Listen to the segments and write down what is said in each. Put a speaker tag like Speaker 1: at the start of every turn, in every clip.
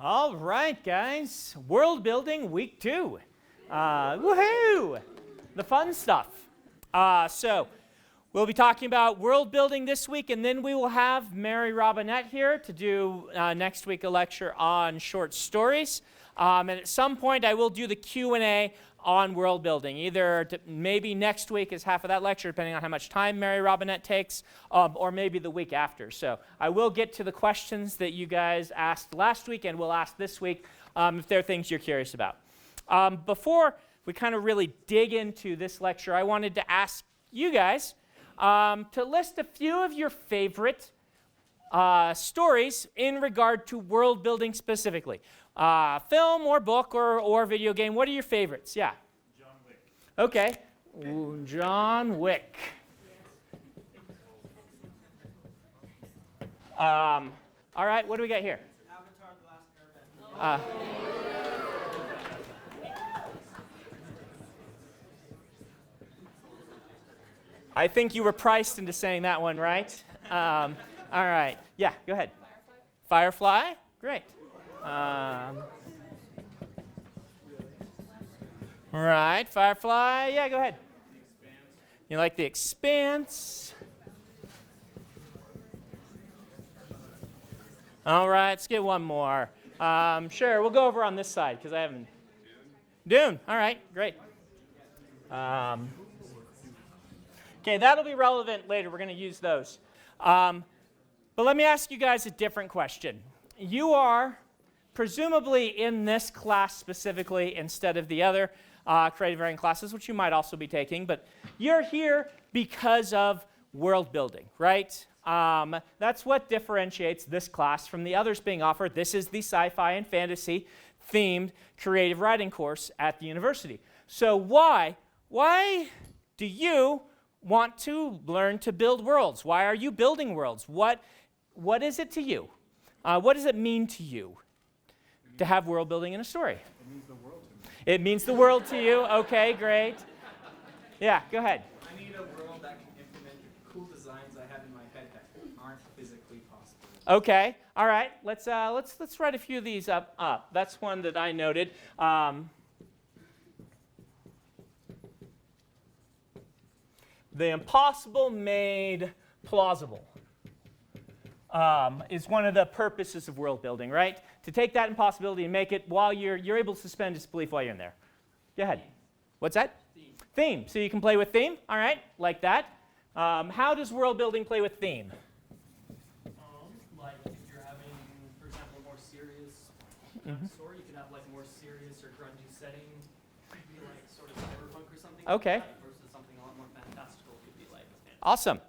Speaker 1: All right, guys. World building week 2. Woohoo! The fun stuff. So we'll be talking about world building this week, and then we will have Mary Robinette here to do next week a lecture on short stories. And at some point, I will do the Q&A on world building. Either maybe next week is half of that lecture, depending on how much time Mary Robinette takes, or maybe the week after. So I will get to the questions that you guys asked last week, and we'll ask this week if there are things you're curious about. Before we kind of really dig into this lecture, I wanted to ask you guys to list a few of your favorite stories in regard to world building specifically. Film or book or video game, what are your favorites? Yeah?
Speaker 2: John Wick.
Speaker 1: Okay. Ooh, John Wick. All right, what do we got here?
Speaker 2: Avatar: The Last Airbender.
Speaker 1: I think you were priced into saying that one, right? All right. Yeah, go ahead. Firefly? Great. Right, Firefly. Yeah, go ahead. You like The Expanse? All right, let's get one more. Sure, we'll go over on this side because I haven't. Dune. All right, great. Okay, that'll be relevant later. We're going to use those. But let me ask you guys a different question. You are presumably in this class specifically instead of the other creative writing classes, which you might also be taking, but you're here because of world building, right? That's what differentiates this class from the others being offered. This is the sci-fi and fantasy themed creative writing course at the university. So why do you want to learn to build worlds? Why are you building worlds? What is it to you? What does it mean to you to have world building in a story?
Speaker 2: It means the world to me.
Speaker 1: It means the world to you. Okay, great. Yeah, go ahead.
Speaker 3: I need a world that can implement cool designs I have in my head that aren't physically possible.
Speaker 1: Okay, all right. Let's write a few of these up. That's one that I noted. The impossible made plausible is one of the purposes of world building, right? To take that impossibility and make it while you're able to suspend disbelief while you're in there. Go ahead. What's that? Theme. So you can play with theme. All right, like that. How does world building play with theme?
Speaker 3: Like if you're having, for example, a more serious story, you could have like a more serious or grungy setting. It could be like sort of cyberpunk or something.
Speaker 1: Okay.
Speaker 3: Like that, versus something a lot more fantastical. Could be like.
Speaker 1: Awesome.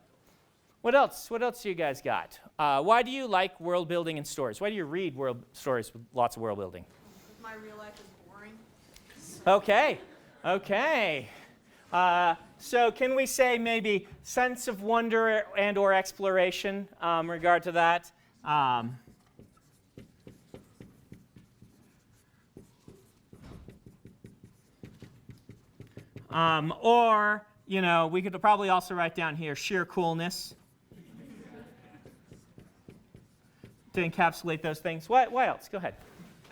Speaker 1: What else? What else do you guys got? Why do you like world building and stories? Why do you read world stories with lots of world building?
Speaker 4: My real life is boring.
Speaker 1: Okay. Okay. So can we say maybe sense of wonder and or exploration in regard to that? Or, you know, we could probably also write down here sheer coolness to encapsulate those things. What else? Go ahead.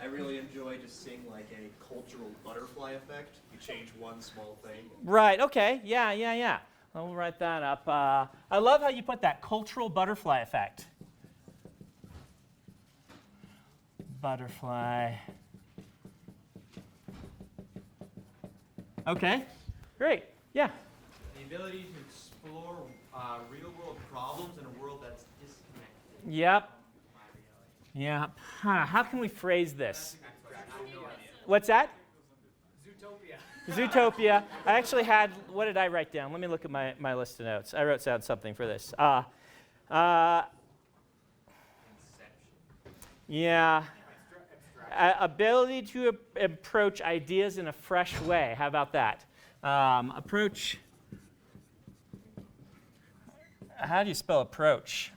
Speaker 5: I really enjoy just seeing like a cultural butterfly effect. You change one small thing.
Speaker 1: Right, okay, yeah. I'll write that up. I love how you put that, cultural butterfly effect. Butterfly. Okay, great, yeah.
Speaker 6: The ability to explore real-world problems in a world that's disconnected.
Speaker 1: Yep.
Speaker 6: from my reality.
Speaker 1: Yeah. How can we phrase this?
Speaker 6: I have no idea.
Speaker 1: What's that?
Speaker 3: Zootopia.
Speaker 1: Zootopia. I actually had, what did I write down? Let me look at my list of notes. I wrote down something for this. Yeah. Ability to approach ideas in a fresh way. How about that? Approach. How do you spell approach?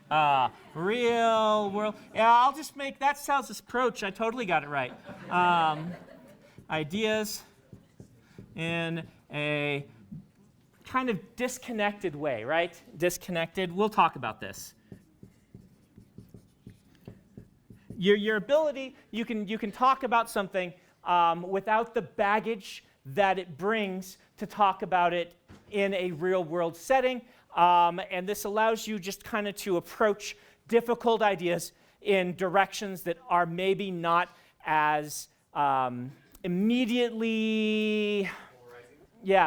Speaker 1: Real world. Yeah, I'll just make that sounds as approach. I totally got it right. Ideas in a kind of disconnected way, right? Disconnected. We'll talk about this. your ability, you can talk about something without the baggage that it brings to talk about it in a real-world setting. And this allows you just kind of to approach difficult ideas in directions that are maybe not as immediately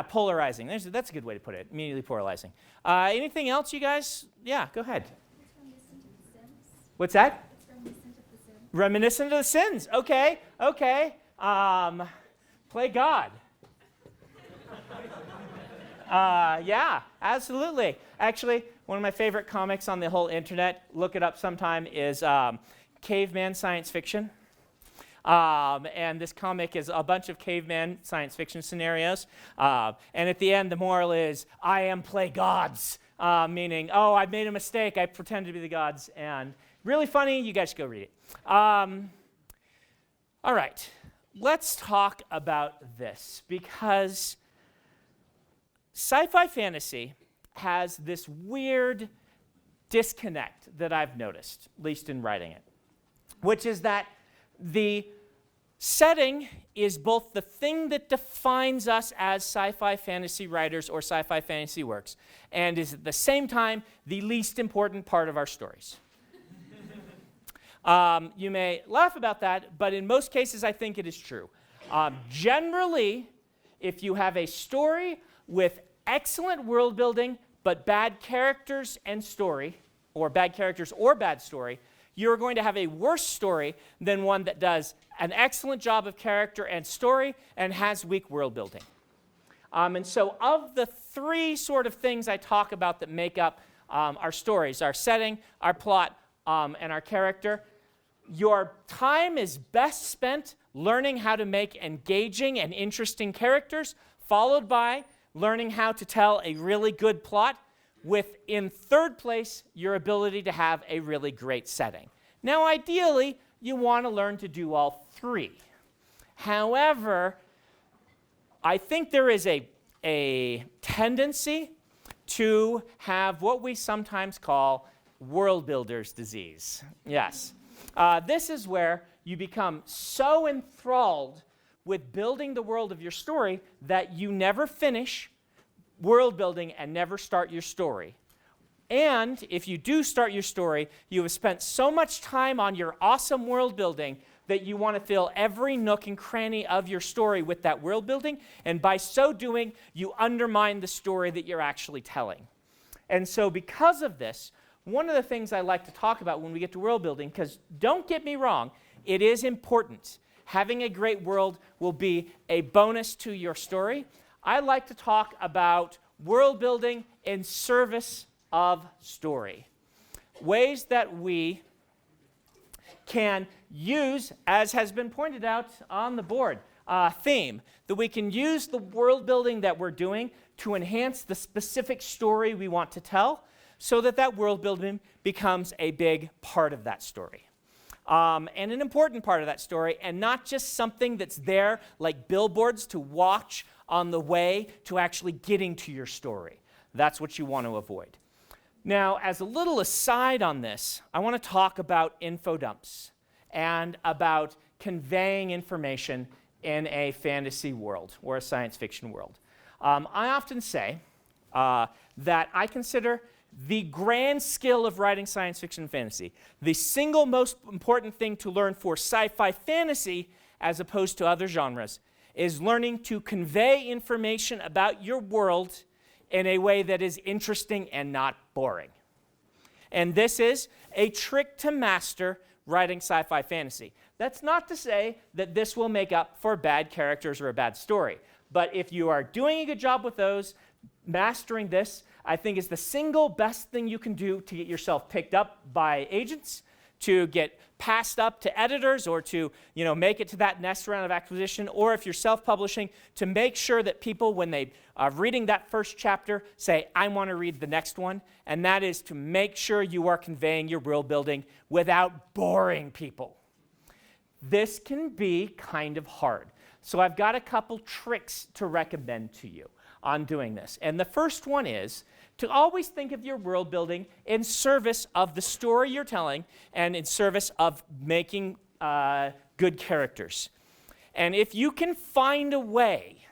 Speaker 1: polarizing. That's a good way to put it, immediately polarizing. Anything else, you guys? Yeah, go ahead.
Speaker 7: It's reminiscent of The Sims.
Speaker 1: What's that?
Speaker 7: It's reminiscent of The Sims.
Speaker 1: Reminiscent of The Sims. Okay. Play God. Yeah, absolutely. Actually, one of my favorite comics on the whole internet, look it up sometime, is caveman science fiction. And this comic is a bunch of caveman science fiction scenarios. And at the end, the moral is, I am play gods. Meaning, oh, I made a mistake. I pretend to be the gods. And really funny. You guys should go read it. All right. Let's talk about this, because sci-fi fantasy has this weird disconnect that I've noticed, at least in writing it, which is that the setting is both the thing that defines us as sci-fi fantasy writers or sci-fi fantasy works, and is at the same time the least important part of our stories. You may laugh about that, but in most cases I think it is true. Generally, if you have a story with excellent world building but bad characters and story, or bad characters or bad story, you're going to have a worse story than one that does an excellent job of character and story and has weak world building. And so of the three sort of things I talk about that make up our stories, our setting, our plot, and our character, your time is best spent learning how to make engaging and interesting characters, followed by learning how to tell a really good plot, with, in third place, your ability to have a really great setting. Now, ideally, you want to learn to do all three. However, I think there is a tendency to have what we sometimes call world builder's disease. Yes. This is where you become so enthralled with building the world of your story that you never finish world building and never start your story. And if you do start your story, you have spent so much time on your awesome world building that you want to fill every nook and cranny of your story with that world building, and by so doing, you undermine the story that you're actually telling. And so because of this, one of the things I like to talk about when we get to world building, because don't get me wrong, it is important. Having a great world will be a bonus to your story. I like to talk about world building in service of story. Ways that we can use, as has been pointed out on the board, theme, that we can use the world building that we're doing to enhance the specific story we want to tell, so that that world building becomes a big part of that story. And an important part of that story, and not just something that's there like billboards to watch on the way to actually getting to your story. That's what you want to avoid. Now, as a little aside on this, I want to talk about info dumps and about conveying information in a fantasy world or a science fiction world. I often say that I consider the grand skill of writing science fiction and fantasy, the single most important thing to learn for sci-fi fantasy as opposed to other genres, is learning to convey information about your world in a way that is interesting and not boring. And this is a trick to master writing sci-fi fantasy. That's not to say that this will make up for bad characters or a bad story. But if you are doing a good job with those, mastering this, I think, is the single best thing you can do to get yourself picked up by agents, to get passed up to editors, or to make it to that next round of acquisition, or if you're self-publishing, to make sure that people, when they are reading that first chapter, say, I want to read the next one. And that is to make sure you are conveying your world building without boring people. This can be kind of hard. So I've got a couple tricks to recommend to you. on doing this. And the first one is to always think of your world building in service of the story you're telling and in service of making good characters. And if you can find a way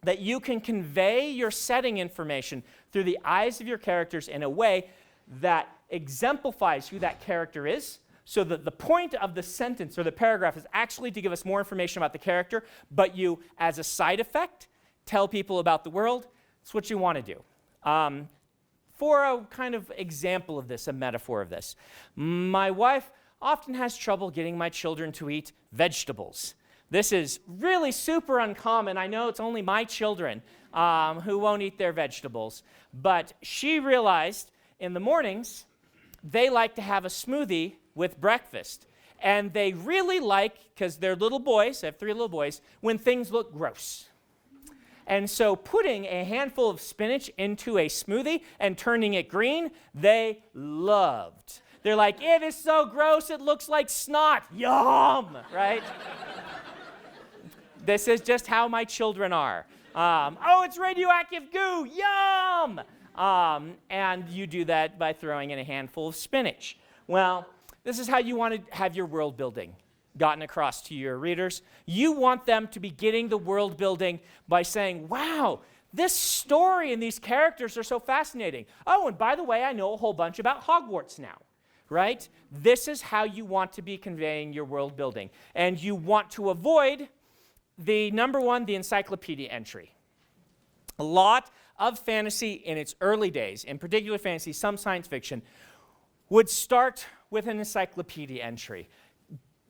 Speaker 1: that you can convey your setting information through the eyes of your characters in a way that exemplifies who that character is, so that the point of the sentence or the paragraph is actually to give us more information about the character, but you, as a side effect, tell people about the world, it's what you want to do. For a kind of example of this, a metaphor of this, my wife often has trouble getting my children to eat vegetables. This is really super uncommon. I know it's only my children who won't eat their vegetables, but she realized in the mornings they like to have a smoothie with breakfast. And they really like, because they're little boys, I have 3 little boys, when things look gross. And so putting a handful of spinach into a smoothie and turning it green, they loved. They're like, it is so gross, it looks like snot. Yum, right? This is just how my children are. Oh, it's radioactive goo, yum! And you do that by throwing in a handful of spinach. Well, this is how you want to have your world building gotten across to your readers. You want them to be getting the world building by saying, wow, this story and these characters are so fascinating. Oh, and by the way, I know a whole bunch about Hogwarts now, right? This is how you want to be conveying your world building. And you want to avoid the number one, the encyclopedia entry. A lot of fantasy in its early days, in particular fantasy, some science fiction, would start with an encyclopedia entry.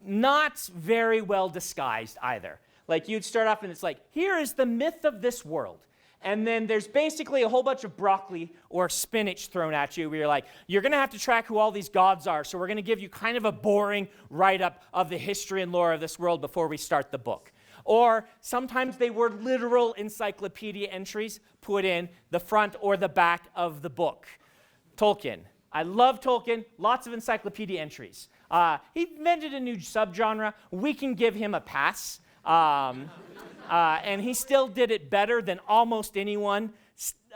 Speaker 1: Not very well disguised either. Like you'd start off and it's like, here is the myth of this world. And then there's basically a whole bunch of broccoli or spinach thrown at you where you're like, you're going to have to track who all these gods are, so we're going to give you kind of a boring write-up of the history and lore of this world before we start the book. Or sometimes they were literal encyclopedia entries put in the front or the back of the book. Tolkien. I love Tolkien, lots of encyclopedia entries. He invented a new subgenre. We can give him a pass. And he still did it better than almost anyone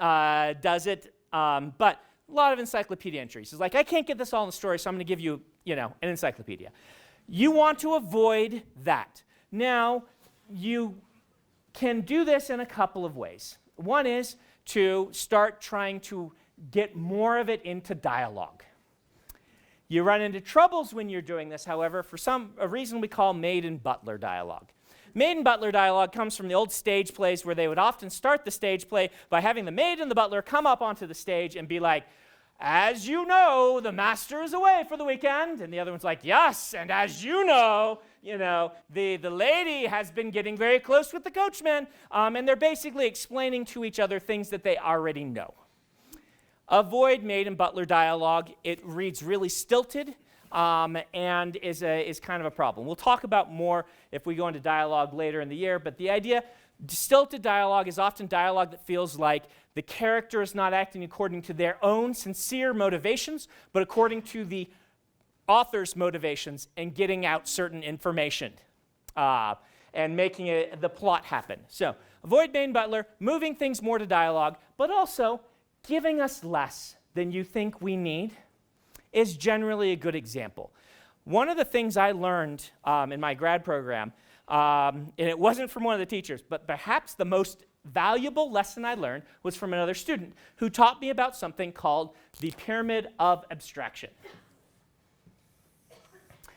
Speaker 1: does it. But a lot of encyclopedia entries. It's like, I can't get this all in the story, so I'm going to give you, an encyclopedia. You want to avoid that. Now, you can do this in a couple of ways. One is to start trying to get more of it into dialogue. You run into troubles when you're doing this, however, for a reason we call maid and butler dialogue. Maid and butler dialogue comes from the old stage plays where they would often start the stage play by having the maid and the butler come up onto the stage and be like, as you know, the master is away for the weekend. And the other one's like, yes, and as you know, the lady has been getting very close with the coachman. And they're basically explaining to each other things that they already know. Avoid maid and butler dialogue. It reads really stilted and is kind of a problem. We'll talk about more if we go into dialogue later in the year, but the idea, stilted dialogue is often dialogue that feels like the character is not acting according to their own sincere motivations, but according to the author's motivations and getting out certain information and making the plot happen. So avoid maid and butler, moving things more to dialogue, but also giving us less than you think we need is generally a good example. One of the things I learned in my grad program, and it wasn't from one of the teachers, but perhaps the most valuable lesson I learned was from another student who taught me about something called the pyramid of abstraction.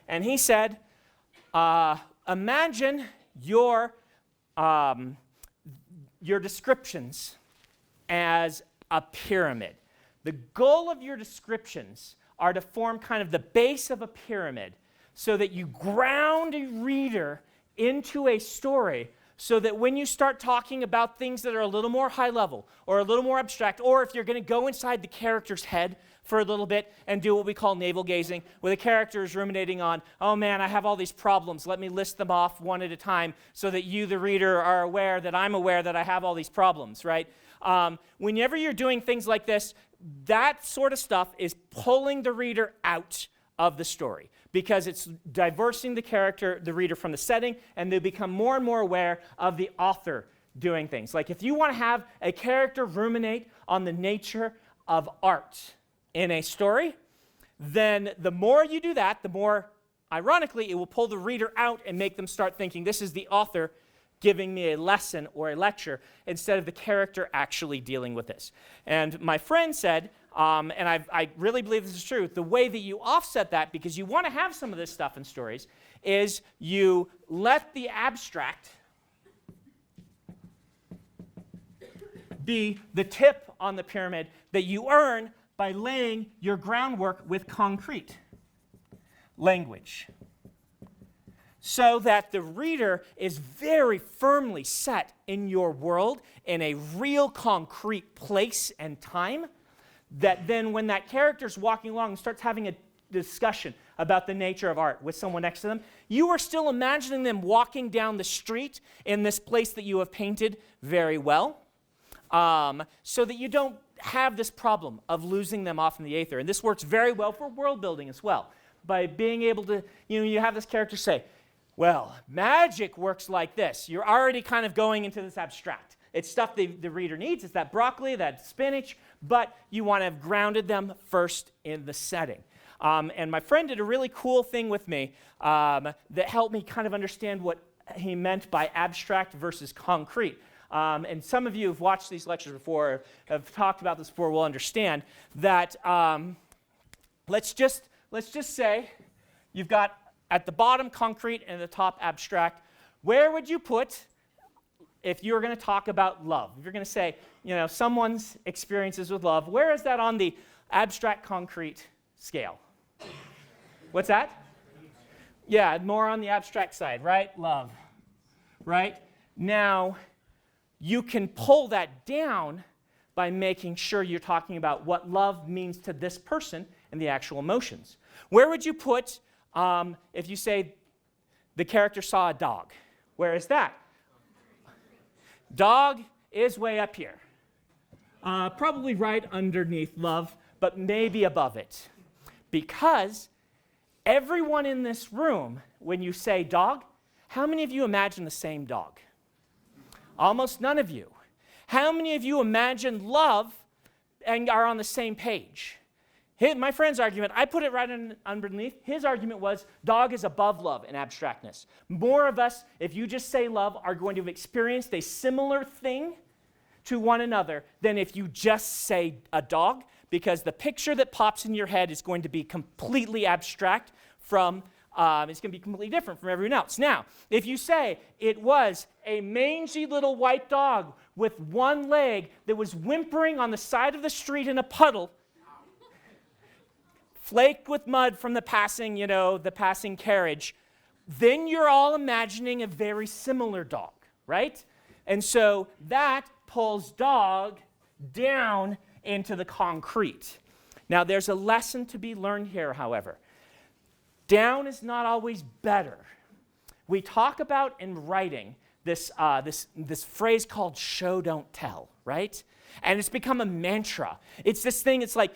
Speaker 1: And he said, imagine your descriptions as a pyramid. The goal of your descriptions are to form kind of the base of a pyramid so that you ground a reader into a story so that when you start talking about things that are a little more high level or a little more abstract, or if you're going to go inside the character's head for a little bit and do what we call navel gazing, where the character is ruminating on, oh man, I have all these problems, let me list them off one at a time so that you, the reader, are aware that I'm aware that I have all these problems, right? Whenever you're doing things like this, that sort of stuff is pulling the reader out of the story because it's diversing the character, the reader, from the setting, and they become more and more aware of the author doing things. Like if you want to have a character ruminate on the nature of art in a story, then the more you do that, the more, ironically, it will pull the reader out and make them start thinking, this is the author giving me a lesson or a lecture instead of the character actually dealing with this. And my friend said, and I really believe this is true, the way that you offset that, because you want to have some of this stuff in stories, is you let the abstract be the tip on the pyramid that you earn by laying your groundwork with concrete language, so that the reader is very firmly set in your world in a real concrete place and time, that then when that character's walking along and starts having a discussion about the nature of art with someone next to them, you are still imagining them walking down the street in this place that you have painted very well, so that you don't have this problem of losing them off in the aether. And this works very well for world building as well, by being able to, you have this character say, well, magic works like this. You're already kind of going into this abstract. It's stuff the reader needs. It's that broccoli, that spinach, but you want to have grounded them first in the setting. And my friend did a really cool thing with me that helped me kind of understand what he meant by abstract versus concrete. And some of you who've watched these lectures before, have talked about this before, will understand that let's just say you've got at the bottom concrete and at the top abstract. Where would you put, if you were going to talk about love? If you're going to say, someone's experiences with love, where is that on the abstract concrete scale? What's that? Yeah, more on the abstract side, right? Love, right? Now, you can pull that down by making sure you're talking about what love means to this person and the actual emotions. Where would you put, if you say the character saw a dog? Where is that? Dog is way up here. Probably right underneath love, but maybe above it. Because everyone in this room, when you say dog, how many of you imagine the same dog? Almost none of you. How many of you imagine love and are on the same page? My friend's argument, I put it right underneath. His argument was dog is above love in abstractness. More of us, if you just say love, are going to have experienced a similar thing to one another than if you just say a dog, because the picture that pops in your head is going to be completely abstract from, it's going to be completely different from everyone else. Now, if you say it was a mangy little white dog with one leg that was whimpering on the side of the street in a puddle, flaked with mud from the passing carriage, then you're all imagining a very similar dog, right? And so that pulls dog down into the concrete. Now, there's a lesson to be learned here, however. Down is not always better. We talk about in writing this phrase called show, don't tell, right? And it's become a mantra. It's this thing, it's like,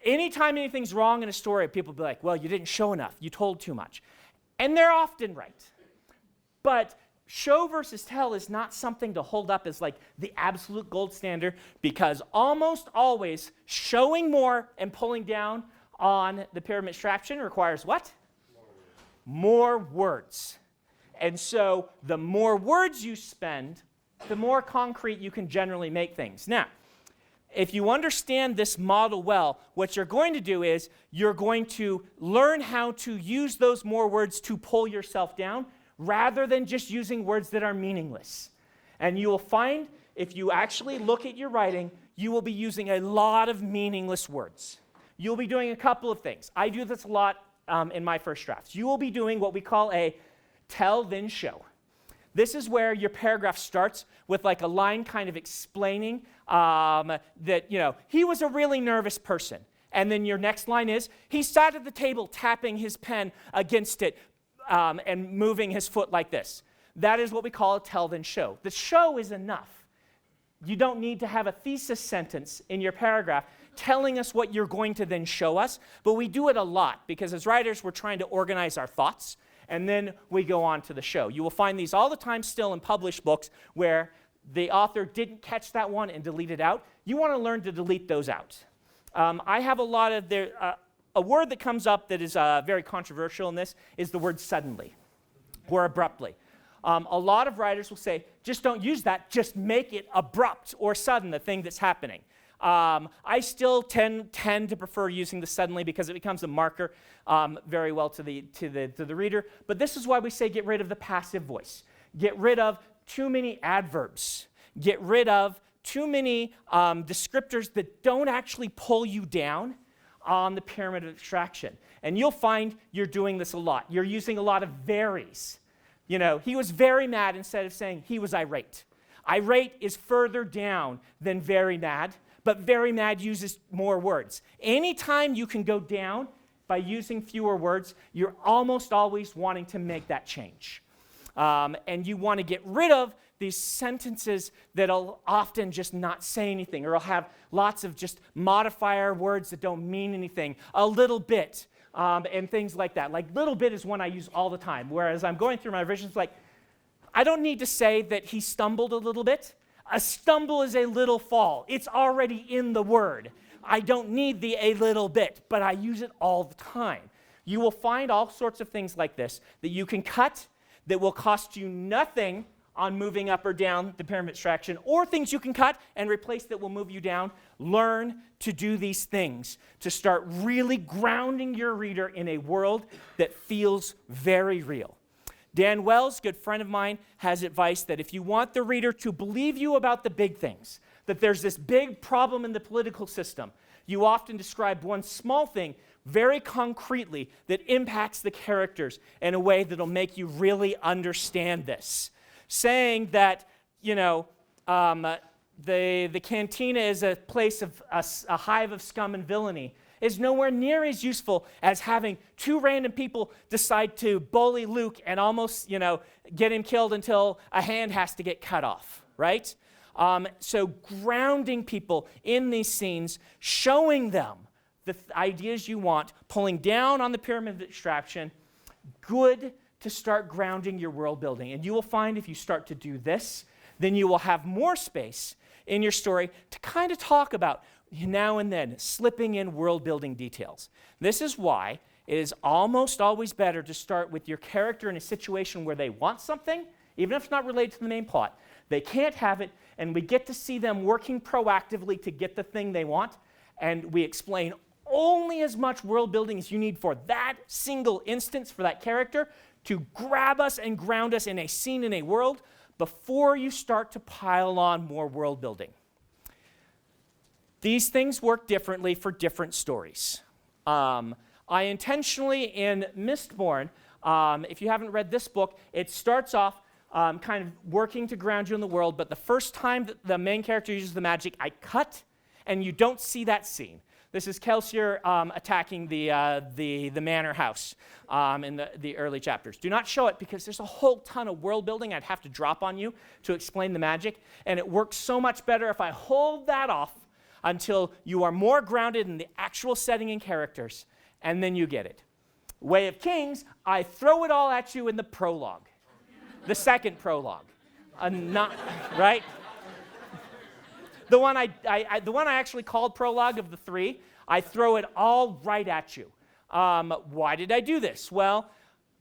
Speaker 1: anytime anything's wrong in a story, people will be like, well, you didn't show enough. You told too much. And they're often right. But show versus tell is not something to hold up as like the absolute gold standard, because almost always showing more and pulling down on the pyramid abstraction requires what? More words. And so the more words you spend, the more concrete you can generally make things. Now, if you understand this model well, what you're going to do is you're going to learn how to use those more words to pull yourself down rather than just using words that are meaningless. And you will find, if you actually look at your writing, you will be using a lot of meaningless words. You'll be doing a couple of things. I do this a lot in my first drafts. You will be doing what we call a tell, then show. This is where your paragraph starts with like a line kind of explaining that, he was a really nervous person. And then your next line is, he sat at the table tapping his pen against it and moving his foot like this. That is what we call a tell, then show. The show is enough. You don't need to have a thesis sentence in your paragraph telling us what you're going to then show us, but we do it a lot because as writers, we're trying to organize our thoughts, and then we go on to the show. You will find these all the time still in published books where the author didn't catch that one and delete it out, you want to learn to delete those out. I have a lot of a word that comes up that is very controversial in this is the word suddenly or abruptly. A lot of writers will say, just don't use that, just make it abrupt or sudden, the thing that's happening. I still tend to prefer using the suddenly because it becomes a marker very well to the reader. But this is why we say get rid of the passive voice. Get rid of too many adverbs. Get rid of too many descriptors that don't actually pull you down on the pyramid of abstraction. And you'll find you're doing this a lot. You're using a lot of veries. You know, he was very mad instead of saying he was irate. Irate is further down than very mad, but very mad uses more words. Anytime you can go down by using fewer words, you're almost always wanting to make that change. And you want to get rid of these sentences that'll often just not say anything, or will have lots of just modifier words that don't mean anything, a little bit, and things like that. Like little bit is one I use all the time, whereas I'm going through my revisions like, I don't need to say that he stumbled a little bit. A stumble is a little fall. It's already in the word. I don't need the a little bit, but I use it all the time. You will find all sorts of things like this that you can cut that will cost you nothing on moving up or down the pyramid abstraction, or things you can cut and replace that will move you down. Learn to do these things to start really grounding your reader in a world that feels very real. Dan Wells, good friend of mine, has advice that if you want the reader to believe you about the big things, that there's this big problem in the political system, you often describe one small thing very concretely that impacts the characters in a way that'll make you really understand this. Saying that, you know, the cantina is a place of a hive of scum and villainy is nowhere near as useful as having two random people decide to bully Luke and almost, you know, get him killed until a hand has to get cut off, right? So grounding people in these scenes, showing them the ideas you want, pulling down on the pyramid of abstraction, good to start grounding your world building. And you will find if you start to do this, then you will have more space in your story to kind of talk about now and then slipping in world building details. This is why it is almost always better to start with your character in a situation where they want something, even if it's not related to the main plot. They can't have it, and we get to see them working proactively to get the thing they want, and we explain only as much world building as you need for that single instance for that character to grab us and ground us in a scene, in a world, before you start to pile on more world building. These things work differently for different stories. I intentionally, in Mistborn, if you haven't read this book, it starts off kind of working to ground you in the world, but the first time that the main character uses the magic, I cut, and you don't see that scene. This is Kelsier attacking the manor house in the early chapters. Do not show it because there's a whole ton of world building I'd have to drop on you to explain the magic, and it works so much better if I hold that off until you are more grounded in the actual setting and characters, and then you get it. Way of Kings, I throw it all at you in the prologue, the second prologue, right? The one I actually called prologue of the three, I throw it all right at you. Why did I do this? Well,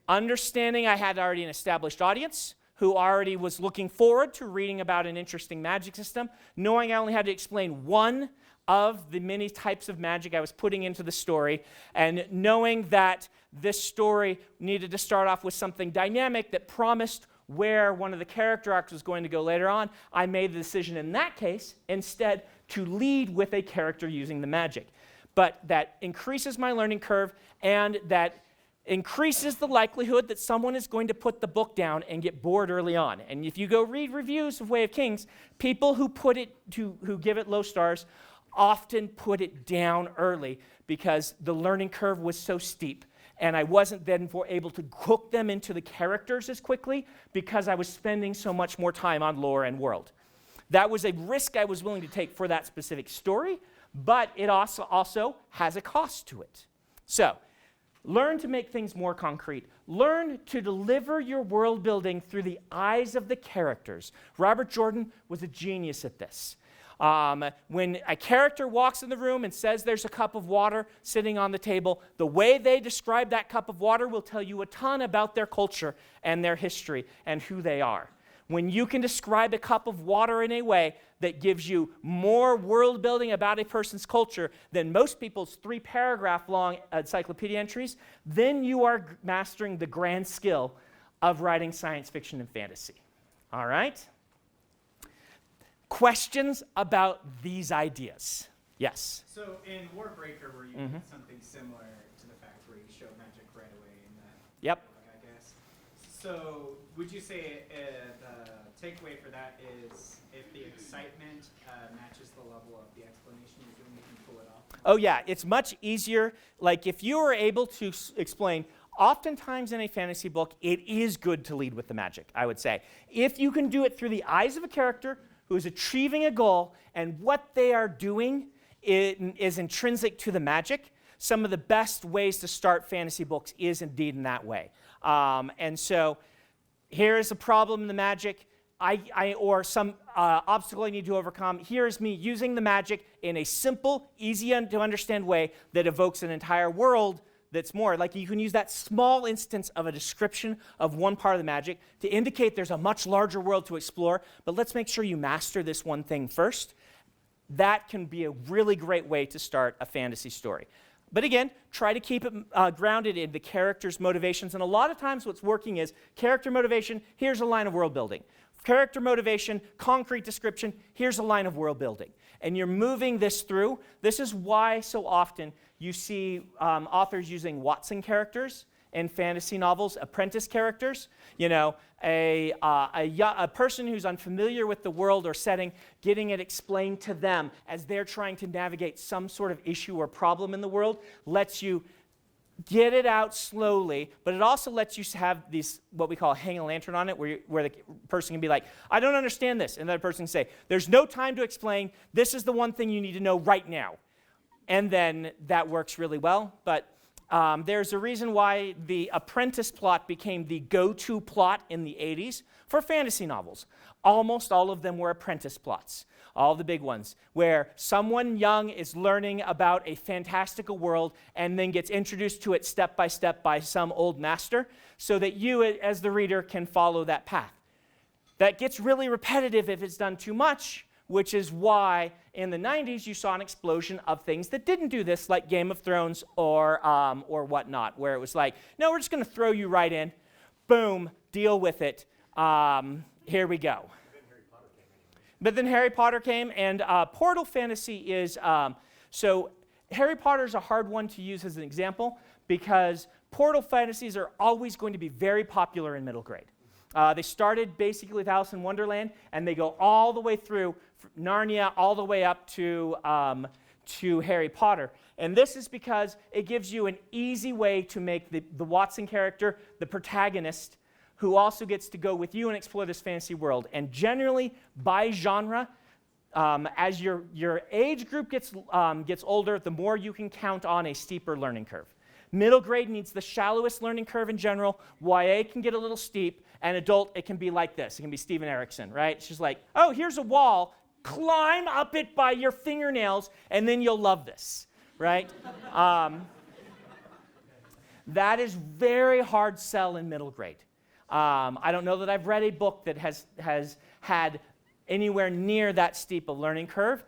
Speaker 1: understanding I had already an established audience who already was looking forward to reading about an interesting magic system, knowing I only had to explain one of the many types of magic I was putting into the story, and knowing that this story needed to start off with something dynamic that promised where one of the character arcs was going to go later on, I made the decision in that case instead to lead with a character using the magic. But that increases my learning curve, and that increases the likelihood that someone is going to put the book down and get bored early on. And if you go read reviews of Way of Kings, people who give it low stars often put it down early because the learning curve was so steep. And I wasn't then able to hook them into the characters as quickly because I was spending so much more time on lore and world. That was a risk I was willing to take for that specific story, but it also has a cost to it. So, Learn to make things more concrete. Learn to deliver your world building through the eyes of the characters. Robert Jordan was a genius at this. When a character walks in the room and says there's a cup of water sitting on the table, the way they describe that cup of water will tell you a ton about their culture and their history and who they are. When you can describe a cup of water in a way that gives you more world building about a person's culture than most people's 3-paragraph long encyclopedia entries, then you are mastering the grand skill of writing science fiction and fantasy. All right? Questions about these ideas? Yes?
Speaker 2: So in Warbreaker, where you did something similar to the fact where you show magic right away in that
Speaker 1: Yep.
Speaker 2: book, I guess. So would you say the takeaway for that is if the excitement matches the level of the explanation you're doing, you can pull it off?
Speaker 1: Oh yeah, it's much easier. Like if you are able to explain, oftentimes in a fantasy book, it is good to lead with the magic, I would say. If you can do it through the eyes of a character who is achieving a goal and what they are doing is intrinsic to the magic, some of the best ways to start fantasy books is indeed in that way. And so here is a problem in the magic. Or some obstacle I need to overcome. Here is me using the magic in a simple, easy to understand way that evokes an entire world that's more. Like you can use that small instance of a description of one part of the magic to indicate there's a much larger world to explore, but let's make sure you master this one thing first. That can be a really great way to start a fantasy story. But again, try to keep it grounded in the character's motivations. And a lot of times what's working is character motivation, here's a line of world building. Character motivation, concrete description, here's a line of world building. And you're moving this through. This is why so often you see authors using Watson characters in fantasy novels, apprentice characters. You know, a person who's unfamiliar with the world or setting, getting it explained to them as they're trying to navigate some sort of issue or problem in the world lets you get it out slowly, but it also lets you have these, what we call hang a lantern on it, where the person can be like, I don't understand this. And the other person can say, there's no time to explain. This is the one thing you need to know right now. And then that works really well. But there's a reason why the apprentice plot became the go-to plot in the 80s for fantasy novels. Almost all of them were apprentice plots. All the big ones, where someone young is learning about a fantastical world and then gets introduced to it step by step by some old master so that you, as the reader, can follow that path. That gets really repetitive if it's done too much, which is why in the 90s you saw an explosion of things that didn't do this, like Game of Thrones or whatnot, where it was like, no, we're just going to throw you right in. Boom, deal with it. Here we go. But then Harry Potter came, and Portal Fantasy is, so Harry Potter is a hard one to use as an example because Portal Fantasies are always going to be very popular in middle grade. They started basically with Alice in Wonderland, and they go all the way through Narnia, all the way up to Harry Potter. And this is because it gives you an easy way to make the Watson character the protagonist, who also gets to go with you and explore this fantasy world. And generally, by genre, as your age group gets older, the more you can count on a steeper learning curve. Middle grade needs the shallowest learning curve in general. YA can get a little steep, and adult, it can be like this. It can be Steven Erikson, right? It's just like, oh, here's a wall. Climb up it by your fingernails, and then you'll love this, right? That is very hard sell in middle grade. I don't know that I've read a book that has had anywhere near that steep a learning curve.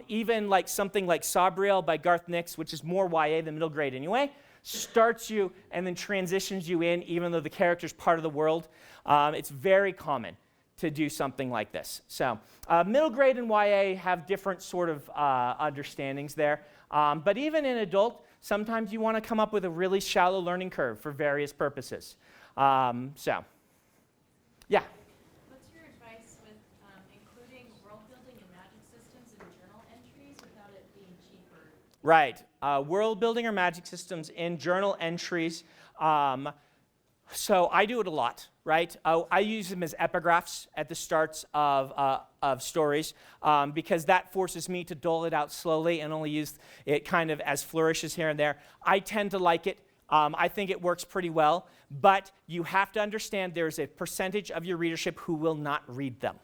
Speaker 1: Even like something like Sabriel by Garth Nix, which is more YA than middle grade anyway, starts you and then transitions you in, even though the character's part of the world. It's very common to do something like this. So middle grade and YA have different sort of understandings there. But even in adult, sometimes you want to come up with a really shallow learning curve for various purposes. Yeah.
Speaker 4: What's your advice with including world building and magic systems in journal entries without it being cheaper?
Speaker 1: Right. World building or magic systems in journal entries. So I do it a lot, right? I use them as epigraphs at the starts of stories because that forces me to dole it out slowly and only use it kind of as flourishes here and there. I tend to like it. I think it works pretty well, but you have to understand there's a percentage of your readership who will not read them.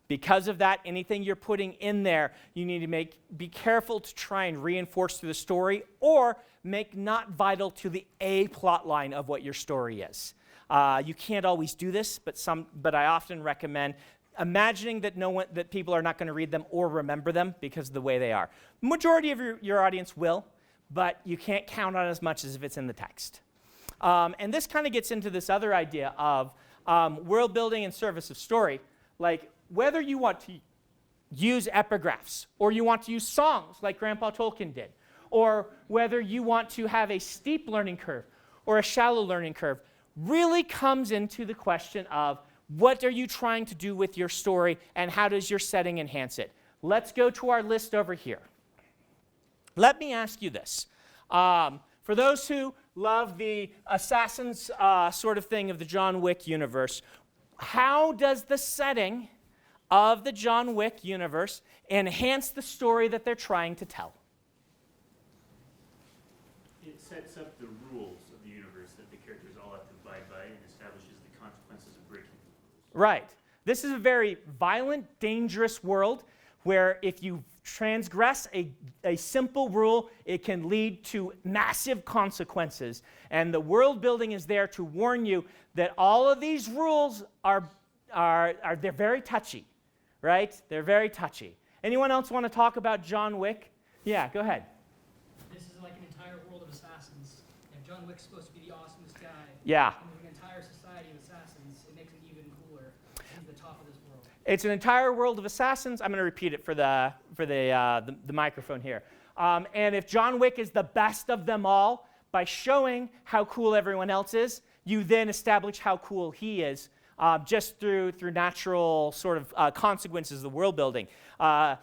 Speaker 1: Because of that, anything you're putting in there, you need to be careful to try and reinforce through the story or make not vital to the A plot line of what your story is. You can't always do this, but I often recommend imagining that people are not going to read them or remember them because of the way they are. Majority of your audience will, but you can't count on as much as if it's in the text. And this kind of gets into this other idea of world building and service of story. Like whether you want to use epigraphs or you want to use songs like Grandpa Tolkien did, or whether you want to have a steep learning curve or a shallow learning curve, really comes into the question of what are you trying to do with your story and how does your setting enhance it? Let's go to our list over here. Let me ask you this. For those who love the Assassins sort of thing of the John Wick universe, how does the setting of the John Wick universe enhance the story that they're trying to tell?
Speaker 8: It sets up the rules of the universe that the characters all have to abide by and establishes the consequences of breaking the rules.
Speaker 1: Right. This is a very violent, dangerous world where if you transgress a simple rule, it can lead to massive consequences. And the world building is there to warn you that all of these rules they're very touchy, right? They're very touchy. Anyone else want to talk about John Wick? Yeah, go ahead.
Speaker 3: This is like an entire world of assassins. And John Wick's supposed to be the awesomest guy.
Speaker 1: Yeah.
Speaker 3: And with an entire society of assassins, it makes him even cooler. He's the top of this world.
Speaker 1: It's an entire world of assassins. I'm going to repeat it for the microphone here. And if John Wick is the best of them all, by showing how cool everyone else is, you then establish how cool he is just through natural sort of consequences of the world building.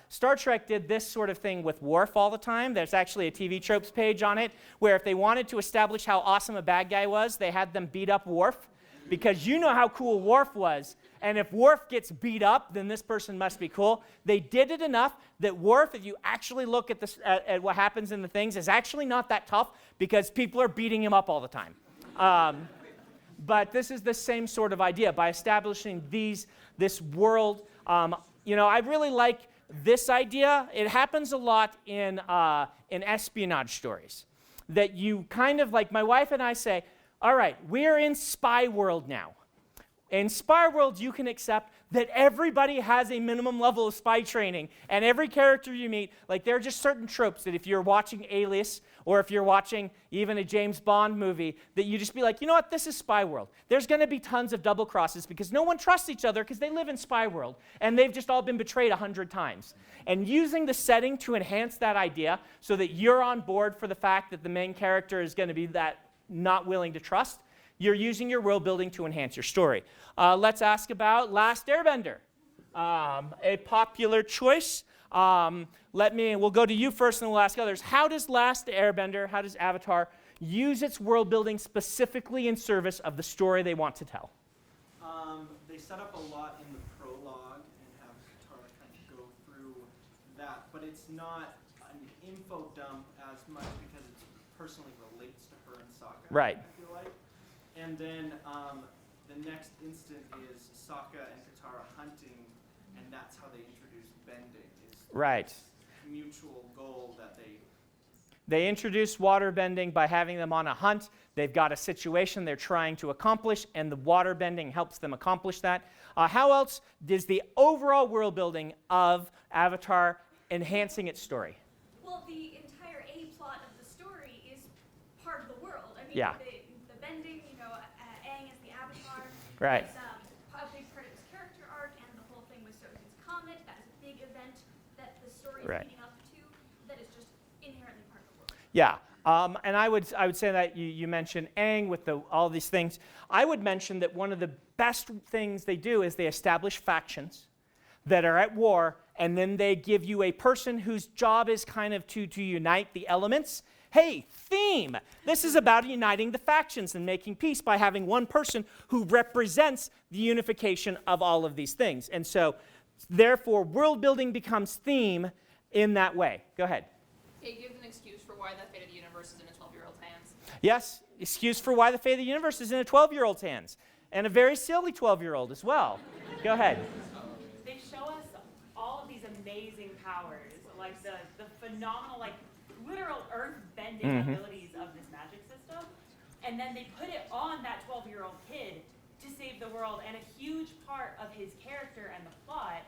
Speaker 1: Star Trek did this sort of thing with Worf all the time. There's actually a TV tropes page on it where if they wanted to establish how awesome a bad guy was, they had them beat up Worf because you know how cool Worf was. And if Worf gets beat up, then this person must be cool. They did it enough that Worf, if you actually look at what happens in the things, is actually not that tough because people are beating him up all the time. But this is the same sort of idea. By establishing this world, I really like this idea. It happens a lot in espionage stories. That you kind of, like my wife and I say, all right, we're in spy world now. In spy world, you can accept that everybody has a minimum level of spy training, and every character you meet, like there are just certain tropes that if you're watching Alias, or if you're watching even a James Bond movie, that you just be like, you know what, this is spy world. There's going to be tons of double crosses because no one trusts each other because they live in spy world, and they've just all been betrayed 100 times. And using the setting to enhance that idea so that you're on board for the fact that the main character is going to be that not willing to trust, you're using your world building to enhance your story. Let's ask about Last Airbender, a popular choice. We'll go to you first and we'll ask others. How does Last Airbender, how does Avatar use its world building specifically in service of the story they want to tell?
Speaker 9: They set up a lot in the prologue and have Katara kind of go through that, but it's not an info dump as much because it personally relates to her and Sokka.
Speaker 1: Right.
Speaker 9: I feel like. And then the next instant is Sokka and Katara hunting, and that's how they introduce bending.
Speaker 1: Right.
Speaker 9: Mutual goal that
Speaker 1: they introduce water bending by having them on a hunt. They've got a situation they're trying to accomplish, and the water bending helps them accomplish that. How else is the overall world building of Avatar enhancing its story?
Speaker 4: Well, the entire A plot of the story is part of the world. I mean,
Speaker 1: Yeah.
Speaker 4: the bending, Aang as the Avatar.
Speaker 1: Right.
Speaker 4: Is a big part of his character arc, and the whole thing with Sozin's Comet. That is a big event that the story is
Speaker 1: Right.
Speaker 4: leading up to. That is just inherently part of the world.
Speaker 1: Yeah, and I would say that you mentioned Aang with all these things. I would mention that one of the best things they do is they establish factions that are at war, and then they give you a person whose job is kind of to unite the elements. Hey, theme! This is about uniting the factions and making peace by having one person who represents the unification of all of these things. And so, therefore, world building becomes theme in that way. Go ahead.
Speaker 10: It gives an excuse for why that fate of the universe is in a 12-year-old's hands.
Speaker 1: Yes, excuse for why the fate of the universe is in a 12-year-old's hands, and a very silly 12-year-old as well. Go ahead.
Speaker 10: They show us all of these amazing powers, like the phenomenal, like literal earth-bending abilities of this magic system, and then they put it on that 12-year-old kid to save the world, and a huge part of his character and the plot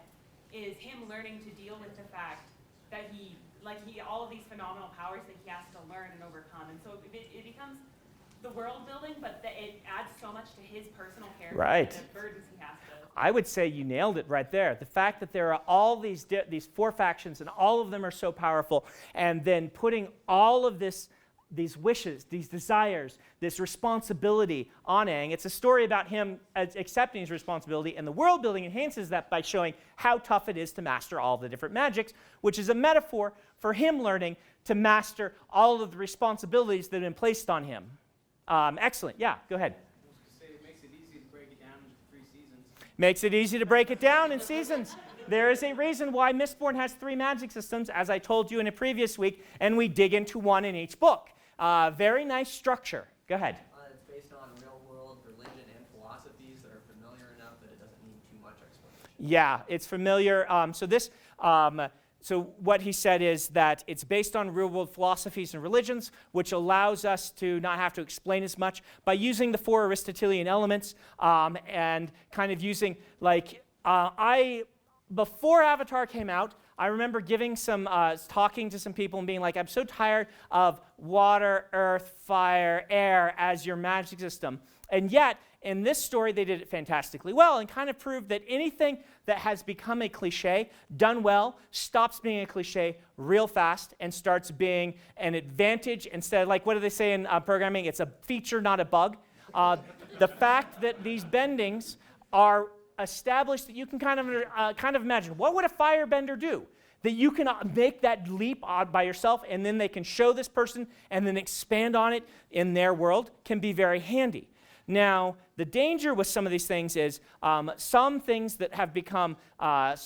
Speaker 10: is him learning to deal with the fact that he all of these phenomenal powers that he has to learn and overcome, and so it becomes the world building, but it adds so much to his personal character
Speaker 1: Right.
Speaker 10: and the burdens he has to.
Speaker 1: I would say you nailed it right there. The fact that there are all these 4 factions and all of them are so powerful, and then putting all of these wishes, these desires, this responsibility on Aang. It's a story about him accepting his responsibility, and the world building enhances that by showing how tough it is to master all the different magics, which is a metaphor for him learning to master all of the responsibilities that have been placed on him. Excellent. Yeah, go ahead.
Speaker 9: It makes it easy to break it down into 3 seasons.
Speaker 1: Makes it easy to break it down in seasons. There is a reason why Mistborn has 3 magic systems, as I told you in a previous week, and we dig into 1 in each book. Very nice structure. Go ahead.
Speaker 5: It's based on real-world religion and philosophies that are familiar enough that it doesn't need too much explanation.
Speaker 1: Yeah, it's familiar. So what he said is that it's based on real-world philosophies and religions, which allows us to not have to explain as much by using the 4 Aristotelian elements and kind of using, like, before Avatar came out, I remember giving talking to some people and being like, I'm so tired of water, earth, fire, air as your magic system. And yet, in this story, they did it fantastically well and kind of proved that anything that has become a cliche, done well, stops being a cliche real fast and starts being an advantage instead. Like, what do they say in programming? It's a feature, not a bug. The fact that these bendings are established that you can kind of imagine, what would a firebender do? That you can make that leap by yourself, and then they can show this person and then expand on it in their world, can be very handy. Now, the danger with some of these things is some things that have become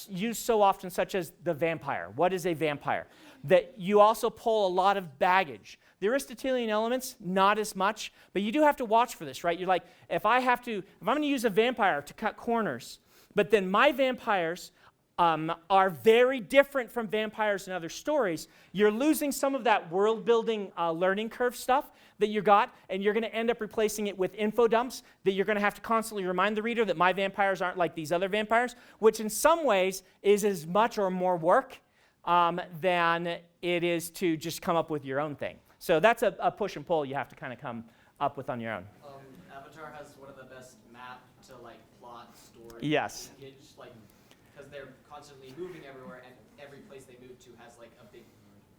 Speaker 1: used so often, such as the vampire. What is a vampire? That you also pull a lot of baggage. The Aristotelian elements, not as much, but you do have to watch for this, right? You're like, if I'm going to use a vampire to cut corners, but then my vampires are very different from vampires in other stories, you're losing some of that world-building learning curve stuff that you got, and you're going to end up replacing it with info dumps that you're going to have to constantly remind the reader that my vampires aren't like these other vampires, which in some ways is as much or more work than it is to just come up with your own thing. So that's a push and pull you have to kind of come up with on your own.
Speaker 3: Avatar has one of the best map to plot story.
Speaker 1: Yes.
Speaker 3: Because they're constantly moving everywhere, and every place they move to has a big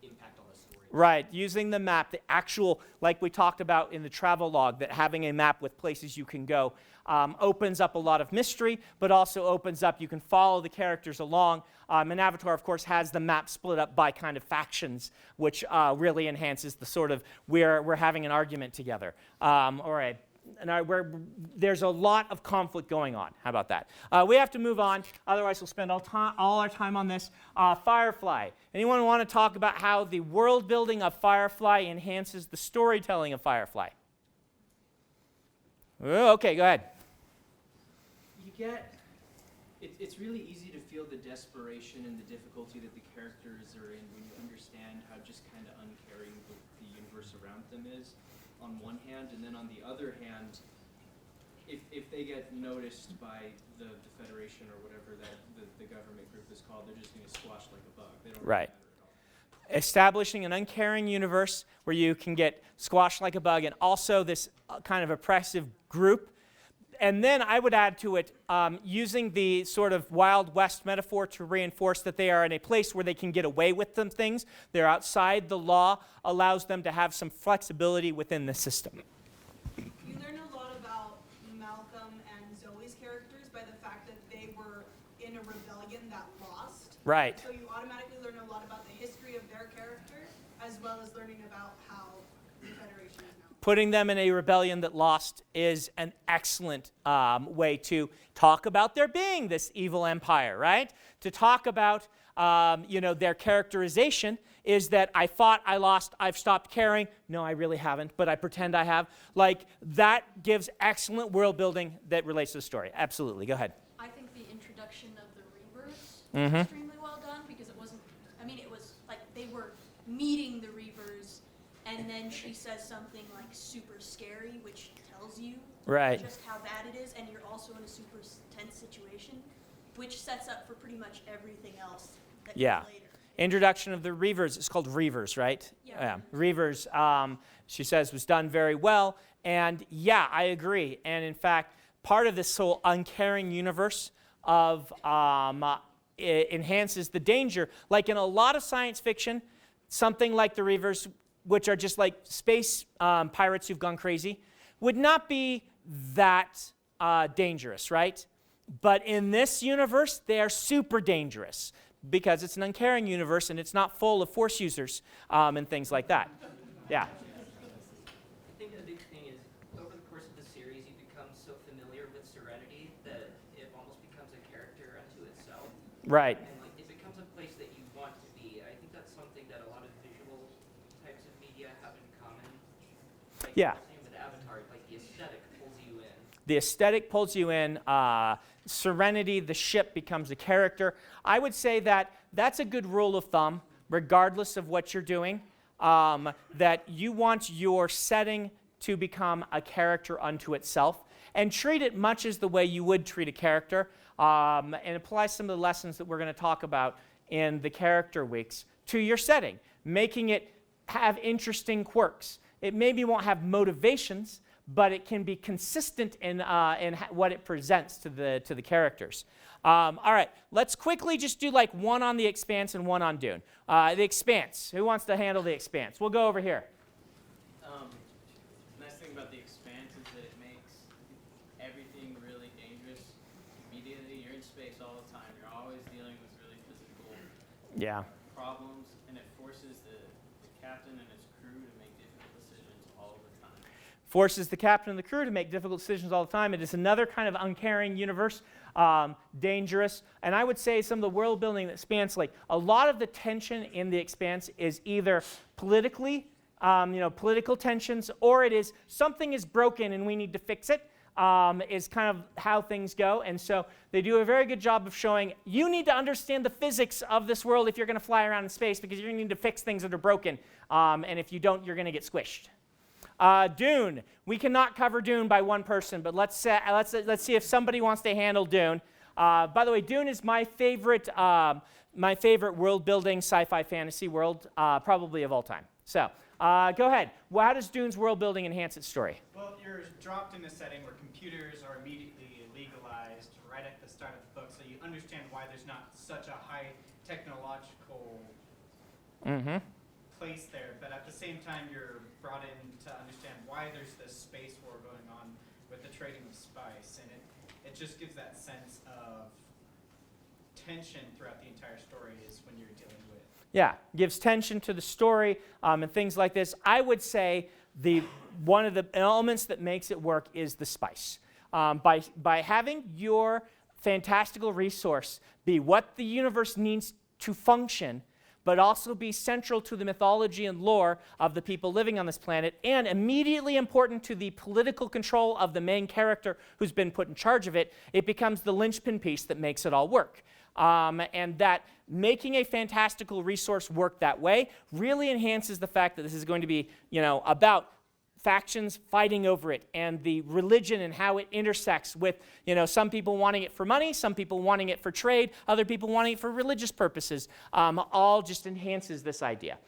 Speaker 3: impact on the story.
Speaker 1: Right, using the map, the actual, like we talked about in the travel log, that having a map with places you can go opens up a lot of mystery, but also opens up, you can follow the characters along. And Avatar, of course, has the map split up by kind of factions, which really enhances the sort of, we're having an argument together. All right. And there's a lot of conflict going on. How about that? We have to move on. Otherwise, we'll spend all our time on this. Firefly. Anyone want to talk about how the world building of Firefly enhances the storytelling of Firefly? Okay, go ahead.
Speaker 11: It's really easy to feel the desperation and the difficulty that the characters are in when you understand how just kind of uncaring the universe around them is, on one hand, and then on the other hand, if they get noticed by the Federation or whatever that the government group is called, they're just going to squash like a bug. They don't
Speaker 1: Right.
Speaker 11: really matter at all.
Speaker 1: Establishing an uncaring universe where you can get squashed like a bug, and also this kind of oppressive group. And then I would add to it using the sort of Wild West metaphor to reinforce that they are in a place where they can get away with some things. They're outside the law, allows them to have some flexibility within the system.
Speaker 12: You learn a lot about Malcolm and Zoe's characters by the fact that they were in a rebellion that lost.
Speaker 1: Right.
Speaker 12: So you automatically learn a lot about the history of their character, as well as learning about how the Federation is now.
Speaker 1: Putting them in a rebellion that lost is an excellent way to talk about there being this evil empire, right? To talk about, their characterization is that I fought, I lost, I've stopped caring. No, I really haven't, but I pretend I have. Like, that gives excellent world building that relates to the story. Absolutely. Go ahead.
Speaker 4: I think the introduction of the Reavers
Speaker 1: Mhm.
Speaker 4: was extremely well done because it wasn't, I mean, it was like they were meeting the Reavers, and then she says something like super scary, which tells you
Speaker 1: Right.
Speaker 4: just how bad it is, and you're also in a super tense situation, which sets up for pretty much everything else that
Speaker 1: Yeah.
Speaker 4: comes later.
Speaker 1: Introduction of the Reavers. It's called Reavers, right?
Speaker 4: Yeah.
Speaker 1: Reavers, she says, was done very well. And yeah, I agree. And in fact, part of this whole uncaring universe of it enhances the danger. Like in a lot of science fiction, something like the Reavers, which are just like space pirates who've gone crazy, would not be that dangerous, right? But in this universe, they are super dangerous because it's an uncaring universe and it's not full of force users and things like that. Yeah.
Speaker 3: I think the big thing is, over the course of the series, you become so familiar with Serenity that it almost becomes a character unto itself.
Speaker 1: Right.
Speaker 3: And like, it becomes a place that you want to be. I think that's something that a lot of visual types of media have in common. Like,
Speaker 1: Yeah.
Speaker 3: same with Avatar, like the aesthetic pulls you in.
Speaker 1: The aesthetic pulls you in. Serenity, the ship, becomes a character. I would say that that's a good rule of thumb, regardless of what you're doing, that you want your setting to become a character unto itself and treat it much as the way you would treat a character and apply some of the lessons that we're going to talk about in the character weeks to your setting, making it have interesting quirks. It maybe won't have motivations, but it can be consistent in what it presents to the characters. All right, let's quickly just do like one on the Expanse and one on Dune. The Expanse. Who wants to handle the Expanse? We'll go over here.
Speaker 11: Nice thing about the Expanse is that it makes everything really dangerous immediately. You're in space all the time. You're always dealing with really physical problems, and it forces the captain and his crew to make difficult decisions all the time.
Speaker 1: Forces the captain and the crew to make difficult decisions all the time. It is another kind of uncaring universe, dangerous. And I would say some of the world building that spans, like a lot of the tension in the Expanse is either politically, political tensions, or it is something is broken and we need to fix it, is kind of how things go. And so they do a very good job of showing you need to understand the physics of this world if you're going to fly around in space because you're going to need to fix things that are broken. And if you don't, you're going to get squished. Dune. We cannot cover Dune by one person, but let's see if somebody wants to handle Dune. By the way, Dune is my favorite world-building sci-fi fantasy world, probably of all time. So, go ahead. How does Dune's world building enhance its story?
Speaker 2: Well, you're dropped in a setting where computers are immediately legalized right at the start of the book, so you understand why there's not such a high technological place there. But at the same time, you're brought in to understand why there's this space war going on with the trading of spice, and it just gives that sense of tension throughout the entire story is when you're dealing with.
Speaker 1: Yeah, gives tension to the story and things like this. I would say one of the elements that makes it work is the spice. By having your fantastical resource be what the universe needs to function, but also be central to the mythology and lore of the people living on this planet, and immediately important to the political control of the main character who's been put in charge of it, it becomes the linchpin piece that makes it all work. And that making a fantastical resource work that way really enhances the fact that this is going to be, about factions fighting over it and the religion and how it intersects with, some people wanting it for money, some people wanting it for trade, other people wanting it for religious purposes. All just enhances this idea.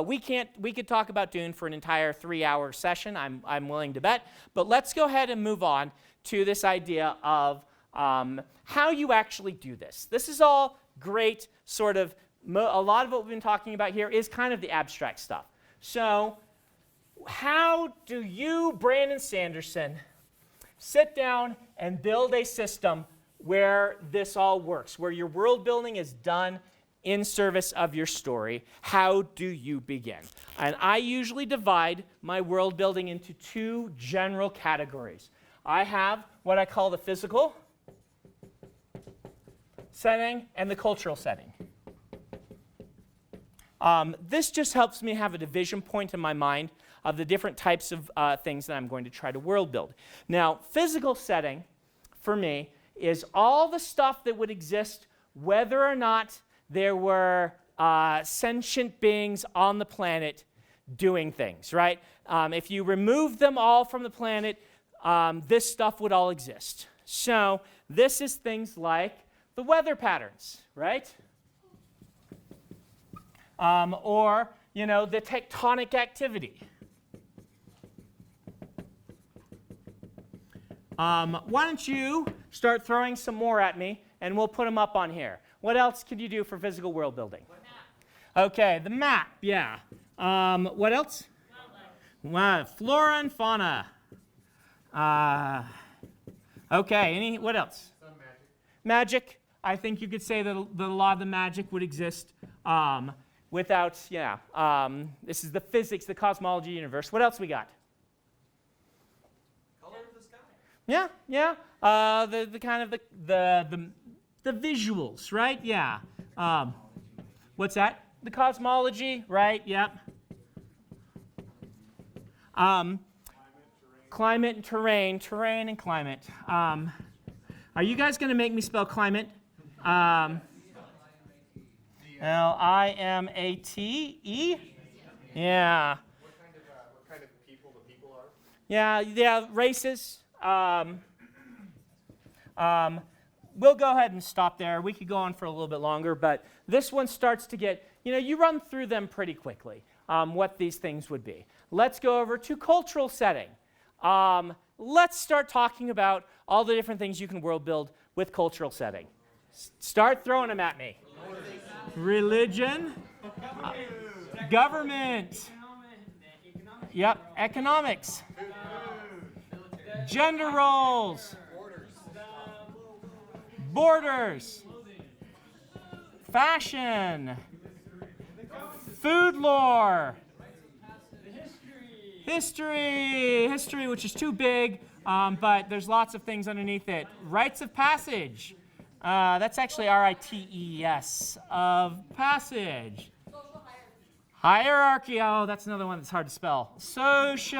Speaker 1: We could talk about Dune for an entire 3-hour session, I'm willing to bet, but let's go ahead and move on to this idea of how you actually do this. This is all great, sort of, a lot of what we've been talking about here is kind of the abstract stuff. So, how do you, Brandon Sanderson, sit down and build a system where this all works, where your world building is done in service of your story? How do you begin? And I usually divide my world building into 2 general categories. I have what I call the physical setting and the cultural setting. This just helps me have a division point in my mind of the different types of things that I'm going to try to world build. Now, physical setting, for me, is all the stuff that would exist whether or not there were sentient beings on the planet doing things, right? If you remove them all from the planet, this stuff would all exist. So this is things like the weather patterns, right? Or, you know, the tectonic activity. Why don't you start throwing some more at me, and we'll put them up on here. What else could you do for physical world building? Okay, the map, yeah. What else? Flora and fauna. Okay, what else? Magic. I think you could say that a lot of the magic would exist without, this is the physics, the cosmology universe. What else we got?
Speaker 9: Color of the sky.
Speaker 1: Yeah. The kind of the visuals, right? Yeah. What's that? The cosmology, right? Yep. Climate and terrain and climate. Are you guys going to make me spell climate? L-I-M-A-T-E? Yeah.
Speaker 5: What kind of people the people are?
Speaker 1: Yeah, races. We'll go ahead and stop there. We could go on for a little bit longer, but this one starts to get, you run through them pretty quickly, what these things would be. Let's go over to cultural setting. Let's start talking about all the different things you can world build with cultural setting. Start throwing them at me. Religion. Government. Yep, economics. Gender roles. Borders. Fashion. Food lore. History, which is too big, but there's lots of things underneath it. Rites of passage. That's actually R-I-T-E-S, of passage. Hierarchy. Oh, that's another one that's hard to spell. Social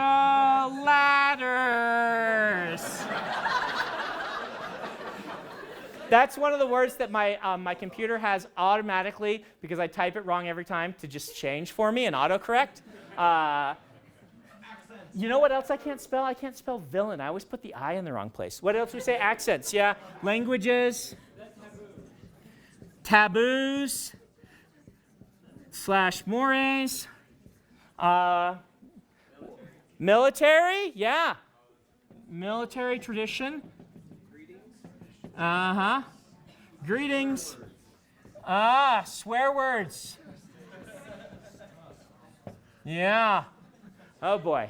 Speaker 1: ladders. That's one of the words that my computer has automatically, because I type it wrong every time, to just change for me and autocorrect. You know what else I can't spell? I can't spell villain. I always put the I in the wrong place. What else do we say? Accents, yeah. Languages. Taboos. /mores. Military, yeah. Military tradition. Greetings. Swear words. Yeah. Oh boy.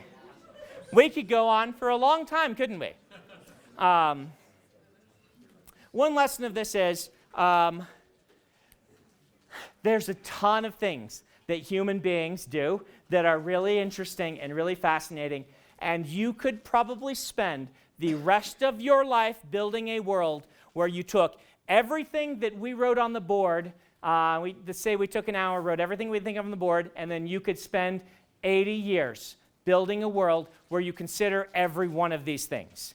Speaker 1: We could go on for a long time, couldn't we? One lesson of this is there's a ton of things that human beings do that are really interesting and really fascinating, and you could probably spend the rest of your life building a world where you took everything that we wrote on the board, let's say we took an hour, wrote everything we think of on the board, and then you could spend 80 years building a world where you consider every one of these things.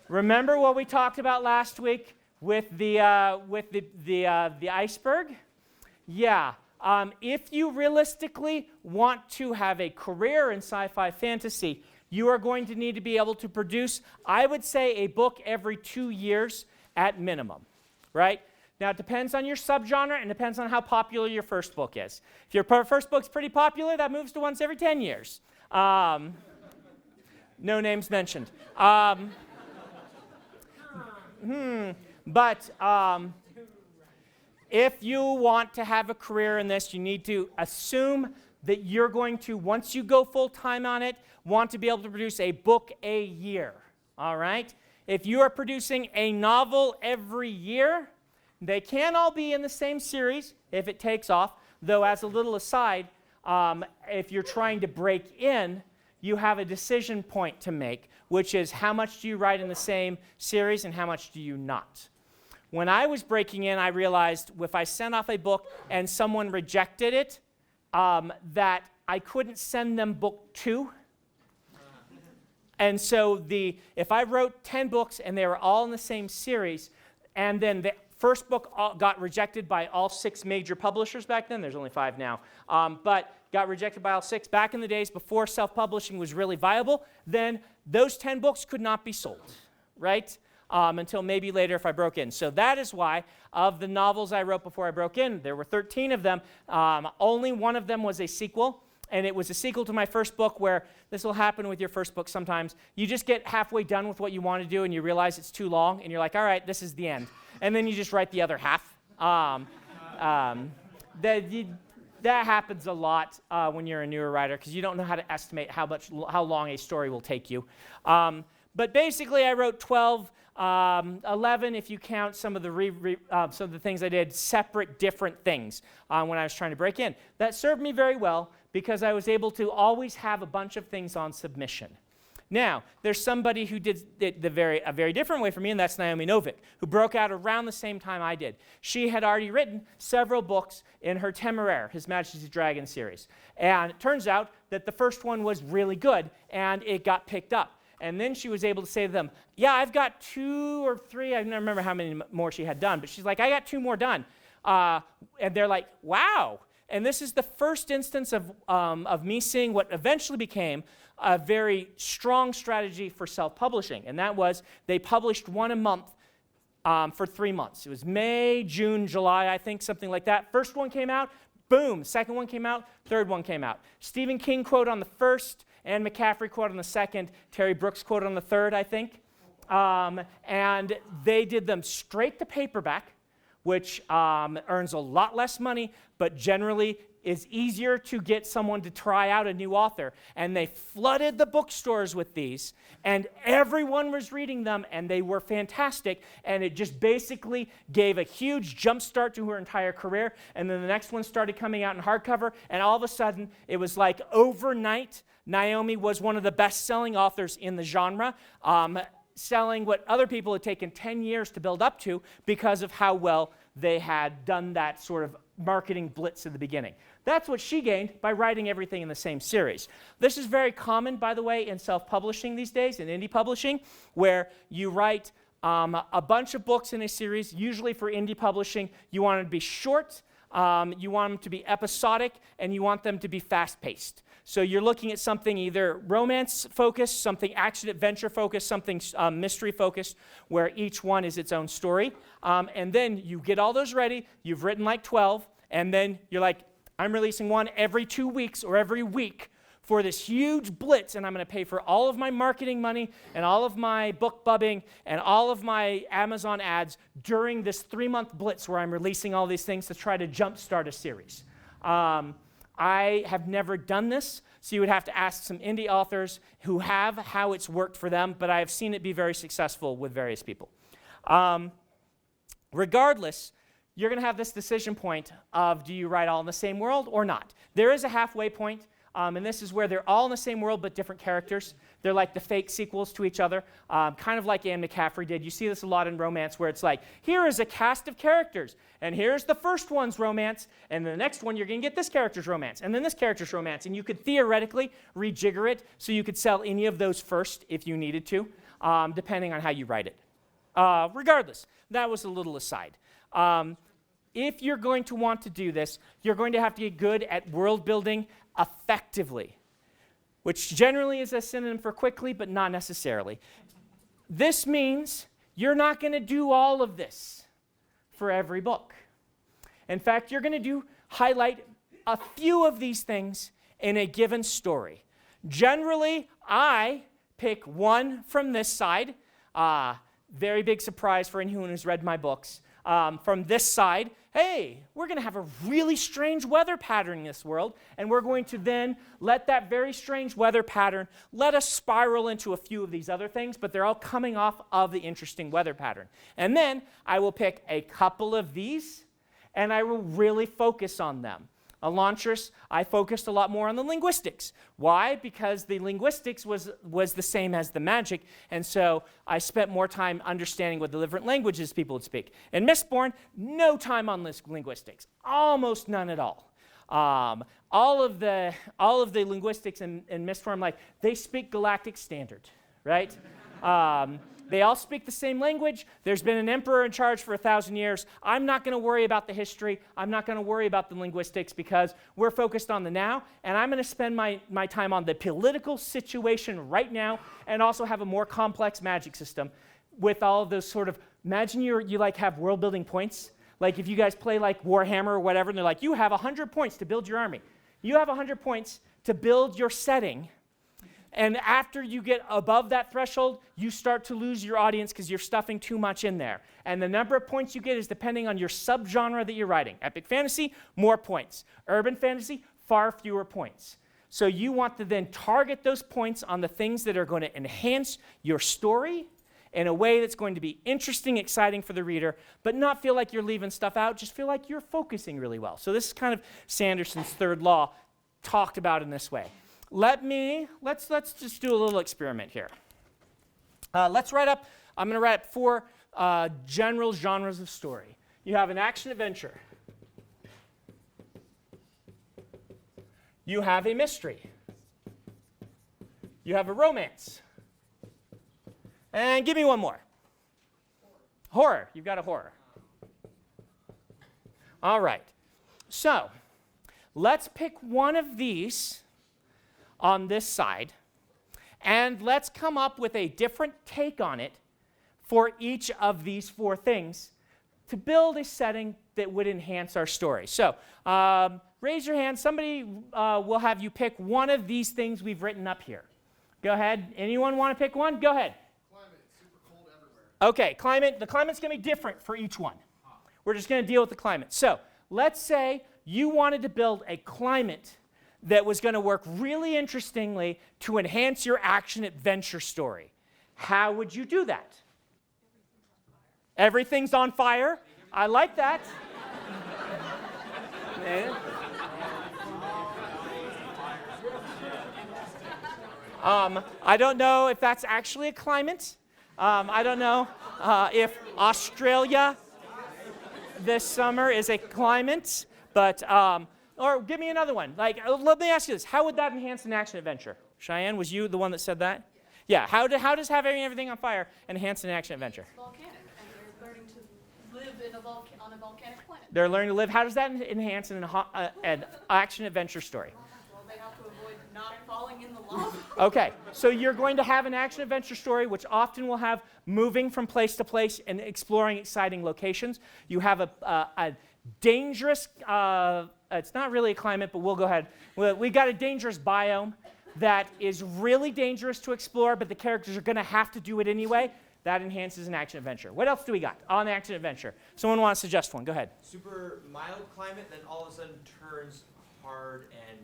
Speaker 1: Remember what we talked about last week with the iceberg? Yeah. If you realistically want to have a career in sci-fi fantasy, you are going to need to be able to produce, I would say, a book every 2 years at minimum, right? Now, it depends on your subgenre and depends on how popular your first book is. If your first book's pretty popular, that moves to once every 10 years. No names mentioned. But if you want to have a career in this, you need to assume that you're going to, once you go full-time on it, want to be able to produce a book a year, all right? If you are producing a novel every year, they can't all be in the same series if it takes off, though as a little aside, if you're trying to break in, you have a decision point to make, which is how much do you write in the same series and how much do you not? When I was breaking in, I realized if I sent off a book and someone rejected it, that I couldn't send them book 2. And so if I wrote 10 books and they were all in the same series, and then the first book got rejected by all 6 major publishers back then, there's only 5 now, but got rejected by all 6 back in the days before self-publishing was really viable, then those 10 books could not be sold, right? Until maybe later if I broke in. So that is why, of the novels I wrote before I broke in, there were 13 of them, only one of them was a sequel. And it was a sequel to my first book, where this will happen with your first book sometimes. You just get halfway done with what you want to do and you realize it's too long and you're like, all right, this is the end. And then you just write the other half. That happens a lot when you're a newer writer, because you don't know how to estimate how long a story will take you. But basically I wrote 12, 11 if you count some of the things I did, separate different things when I was trying to break in. That served me very well, because I was able to always have a bunch of things on submission. Now, there's somebody who did it a very different way from me, and that's Naomi Novik, who broke out around the same time I did. She had already written several books in her Temeraire, His Majesty's Dragon series. And it turns out that the first one was really good, and it got picked up. And then she was able to say to them, yeah, I've got 2 or 3, I don't remember how many more she had done, but she's like, I got 2 more done. And they're like, wow. And this is the first instance of me seeing what eventually became a very strong strategy for self-publishing. And that was, they published 1 a month for 3 months. It was May, June, July, I think, something like that. First one came out, boom. Second one came out, third one came out. Stephen King quote on the first, Anne McCaffrey quote on the second, Terry Brooks quote on the third, I think. And they did them straight to paperback, which earns a lot less money, but generally is easier to get someone to try out a new author. And they flooded the bookstores with these, and everyone was reading them, and they were fantastic. And it just basically gave a huge jump start to her entire career. And then the next one started coming out in hardcover, and all of a sudden, it was like overnight, Naomi was one of the best-selling authors in the genre, selling what other people had taken 10 years to build up to because of how well they had done that sort of marketing blitz at the beginning. That's what she gained by writing everything in the same series. This is very common, by the way, in self-publishing these days, in indie publishing, where you write a bunch of books in a series, usually for indie publishing. You want them to be short, you want them to be episodic, and you want them to be fast-paced. So you're looking at something either romance-focused, something action-adventure-focused, something mystery-focused, where each one is its own story. And then you get all those ready. You've written like 12, and then you're like, I'm releasing one every 2 weeks or every week for this huge blitz, and I'm going to pay for all of my marketing money and all of my book bubbing and all of my Amazon ads during this 3-month blitz where I'm releasing all these things to try to jumpstart a series. I have never done this, so you would have to ask some indie authors who have how it's worked for them, but I have seen it be very successful with various people. Regardless, you're going to have this decision point of, do you write all in the same world or not? There is a halfway point, and this is where they're all in the same world but different characters. They're like the fake sequels to each other, kind of like Anne McCaffrey did. You see this a lot in romance, where it's like, here is a cast of characters, and here's the first one's romance, and the next one you're going to get this character's romance, and then this character's romance, and you could theoretically rejigger it so you could sell any of those first if you needed to, depending on how you write it. Regardless, that was a little aside. If you're going to want to do this, you're going to have to get good at world building effectively, which generally is a synonym for quickly, but not necessarily. This means you're not going to do all of this for every book. In fact, you're going to highlight a few of these things in a given story. Generally, I pick one from this side. Very big surprise for anyone who's read my books. From this side, hey, we're going to have a really strange weather pattern in this world, and we're going to then let that very strange weather pattern let us spiral into a few of these other things, but they're all coming off of the interesting weather pattern. And then I will pick a couple of these, and I will really focus on them. Elantris, I focused a lot more on the linguistics. Why? Because the linguistics was the same as the magic, and so I spent more time understanding what the different languages people would speak. In Mistborn, no time on linguistics, almost none at all. all of the linguistics in mist form, like they speak galactic standard, right? They all speak the same language. There's been an emperor in charge for 1,000 years. I'm not going to worry about the history. I'm not going to worry about the linguistics because we're focused on the now, and I'm going to spend my time on the political situation right now and also have a more complex magic system with all of those sort of, imagine you like have world building points. Like if you guys play like Warhammer or whatever, and they're like, you have 100 points to build your army. You have 100 points to build your setting. And after you get above that threshold, you start to lose your audience because you're stuffing too much in there. And the number of points you get is depending on your subgenre that you're writing. Epic fantasy, more points. Urban fantasy, far fewer points. So you want to then target those points on the things that are going to enhance your story in a way that's going to be interesting, exciting for the reader, but not feel like you're leaving stuff out, just feel like you're focusing really well. So this is kind of Sanderson's third law talked about in this way. Let's just do a little experiment here. I'm going to write up 4 general genres of story. You have an action-adventure. You have a mystery. You have a romance. And give me one more. Horror. You've got a horror. All right. So let's pick one of these on this side, and let's come up with a different take on it for each of these 4 things to build a setting that would enhance our story. So raise your hand. Somebody will have you pick one of these things we've written up here. Go ahead. Anyone want to pick one? Go ahead.
Speaker 13: Climate, super cold everywhere.
Speaker 1: Okay, climate. The climate's going to be different for each one. We're just going to deal with the climate. So let's say you wanted to build a climate that was going to work really interestingly to enhance your action-adventure story. How would you do that? Everything's on fire. I like that. I don't know if that's actually a climate. I don't know if Australia this summer is a climate, but or give me another one. Like, let me ask you this: how would that enhance an action adventure? Cheyenne, was you the one that said that? Yeah. How does having everything on fire enhance an action adventure?
Speaker 12: It's volcanic, and they're learning to live on a volcanic planet.
Speaker 1: They're learning to live. How does that enhance an action adventure story?
Speaker 12: Well, they have to avoid not falling in the lava.
Speaker 1: Okay, so you're going to have an action adventure story, which often will have moving from place to place and exploring exciting locations. You have a dangerous, it's not really a climate, but we'll go ahead. We've got a dangerous biome that is really dangerous to explore, but the characters are going to have to do it anyway. That enhances an action adventure. What else do we got on action adventure? Someone want to suggest one? Go ahead.
Speaker 6: Super mild climate, then all of a sudden turns hard and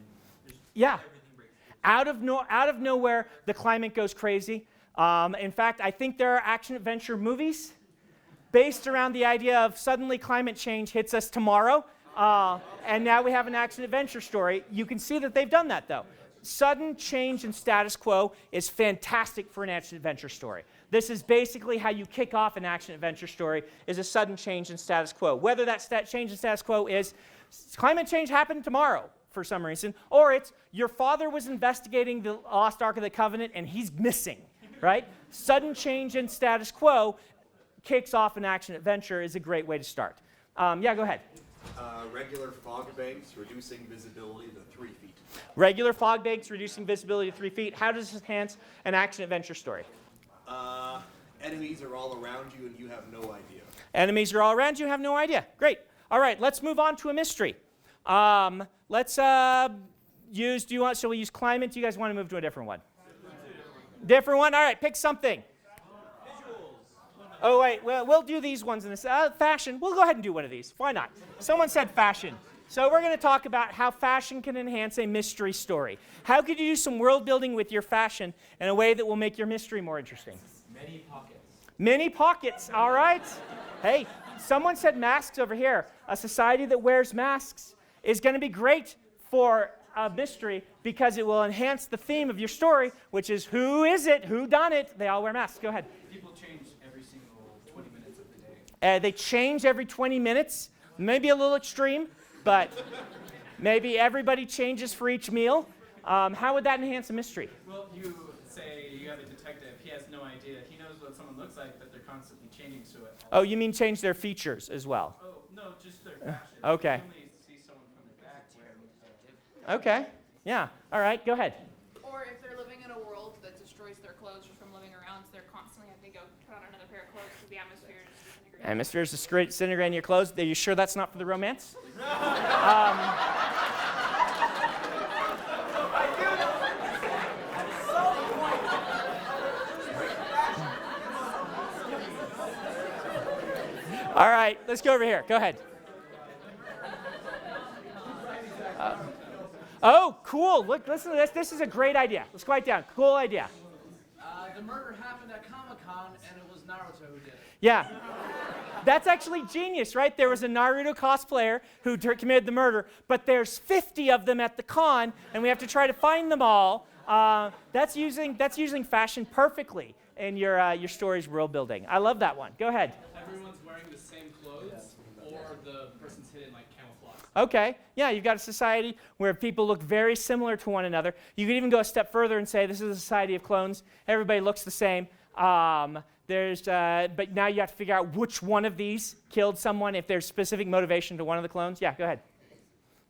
Speaker 6: just
Speaker 1: Yeah.
Speaker 6: everything breaks.
Speaker 1: Out of nowhere, the climate goes crazy. In fact, I think there are action adventure movies based around the idea of suddenly climate change hits us tomorrow, and now we have an action adventure story. You can see that they've done that, though. Sudden change in status quo is fantastic for an action adventure story. This is basically how you kick off an action adventure story, is a sudden change in status quo. Whether that change in status quo is climate change happened tomorrow for some reason, or it's your father was investigating the lost Ark of the Covenant and he's missing, right? Sudden change in status quo kicks off an action adventure is a great way to start. Yeah, go ahead.
Speaker 5: Regular fog banks reducing visibility to 3 feet.
Speaker 1: Regular fog banks reducing visibility to 3 feet. How does this enhance an action adventure story?
Speaker 5: Enemies are all around you and you have no idea.
Speaker 1: Enemies are all around you, have no idea. Great. All right, let's move on to a mystery. Let's shall we use climate? Do you guys want to move to a different one? Different one? All right, pick something. Oh, wait, well, we'll do these ones in this. Fashion, we'll go ahead and do one of these. Why not? Someone said fashion. So we're going to talk about how fashion can enhance a mystery story. How could you do some world building with your fashion in a way that will make your mystery more interesting?
Speaker 6: Many pockets.
Speaker 1: Many pockets, all right. Hey, someone said masks over here. A society that wears masks is going to be great for a mystery because it will enhance the theme of your story, which is who is it, who done it. They all wear masks. Go ahead.
Speaker 3: People change every single 20 minutes of the day.
Speaker 1: They change every 20 minutes. Maybe a little extreme, but Maybe everybody changes for each meal. How would that enhance a mystery?
Speaker 2: Well, you say you have a detective. He has no idea. He knows what someone looks like, but they're constantly changing to it.
Speaker 1: Oh, you mean change their features as well?
Speaker 2: Oh, no, just their fashion.
Speaker 1: Okay.
Speaker 2: You only see someone from the back wearing
Speaker 1: Okay. Yeah. All right. Go ahead.
Speaker 14: Or if they're living in a world that destroys their clothes just from living around, so they're constantly having to go put on another pair of clothes because the atmosphere is disintegrating.
Speaker 1: Atmosphere is disintegrating your clothes. Are you sure that's not for the romance? All right, let's go over here. Go ahead. Oh, cool. Look, listen to this. This is a great idea. Let's quiet down. Cool idea.
Speaker 13: The murder happened at Comic-Con, and it was Naruto who did it.
Speaker 1: Yeah. That's actually genius, right? There was a Naruto cosplayer who committed the murder, but there's 50 of them at the con, and we have to try to find them all. That's using fashion perfectly in your story's world building. I love that one. Go ahead.
Speaker 3: Everyone's wearing the same clothes, or the person's hidden like camouflage.
Speaker 1: Okay, yeah, you've got a society where people look very similar to one another. You could even go a step further and say this is a society of clones. Everybody looks the same. But now you have to figure out which one of these killed someone, if there's specific motivation to one of the clones. Yeah, go ahead.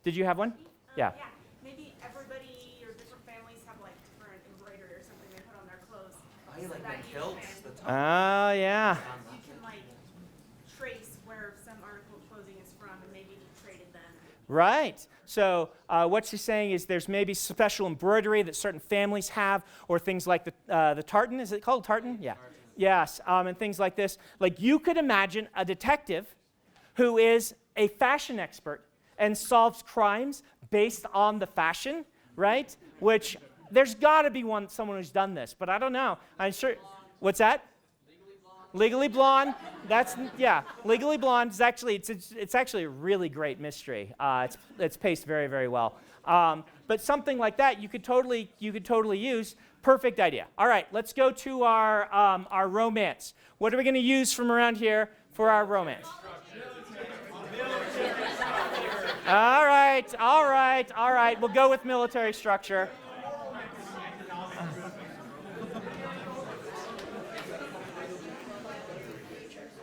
Speaker 1: Did you have one? Yeah.
Speaker 10: Yeah, maybe everybody or different families have like different embroidery or something they put on their clothes.
Speaker 5: I like
Speaker 10: that
Speaker 5: the
Speaker 10: you
Speaker 5: kilts.
Speaker 10: can-
Speaker 1: Oh, yeah.
Speaker 10: You can like trace where some article of clothing is from and maybe you traded them.
Speaker 1: Right. So what she's saying is there's maybe special embroidery that certain families have, or things like the tartan. Is it called tartan? Yeah. Yes, and things like this. Like you could imagine a detective who is a fashion expert and solves crimes based on the fashion, right? Which there's got to be someone who's done this, but I don't know. I'm sure. What's that? Legally Blonde. That's Legally Blonde is actually it's actually a really great mystery. It's paced very, very well. But something like that you could totally use. Perfect idea. All right, let's go to our romance. What are we going to use from around here for our romance? All right. We'll go with military structure.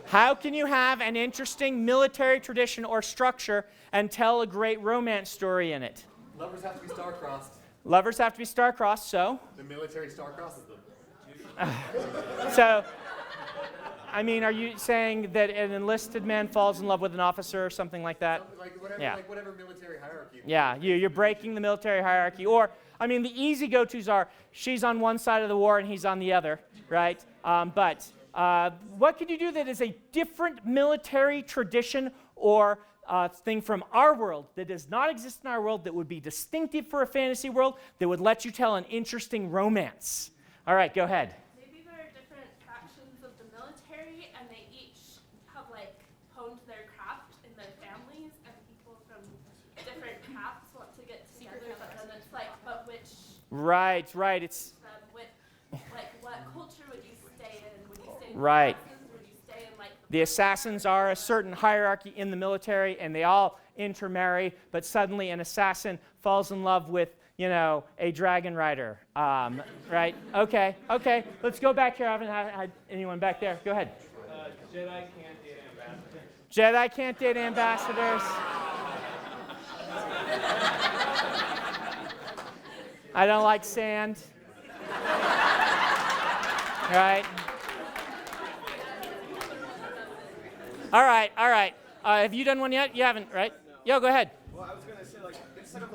Speaker 1: How can you have an interesting military tradition or structure and tell a great romance story in it?
Speaker 13: Lovers have to be star-crossed.
Speaker 1: Lovers have to be star-crossed, so?
Speaker 13: The military star-crosses them.
Speaker 1: So, I mean, are you saying that an enlisted man falls in love with an officer or something like that?
Speaker 13: Like whatever military hierarchy.
Speaker 1: Yeah, you're breaking the military hierarchy. Or, I mean, the easy go-tos are she's on one side of the war and he's on the other, right? What could you do that is a different military tradition or thing from our world that does not exist in our world that would be distinctive for a fantasy world that would let you tell an interesting romance? All right, go ahead.
Speaker 14: Maybe there are different factions of the military, and they each have like honed their craft in their families, and people from different crafts want to get together. But then it's like, but which?
Speaker 1: Right. It's
Speaker 14: What culture would you stay in? Would you stay in
Speaker 1: right.
Speaker 14: the assassins? Would you stay in like
Speaker 1: The assassins are a certain hierarchy in the military, and they all intermarry, but suddenly an assassin falls in love with, a dragon rider, right? Okay, let's go back here. I haven't had anyone back there. Go ahead.
Speaker 3: Jedi can't date ambassadors.
Speaker 1: Jedi can't date ambassadors. I don't like sand. Right? All right. Have you done one yet? You haven't, right? Yo, go ahead.
Speaker 9: Well, I was gonna say instead of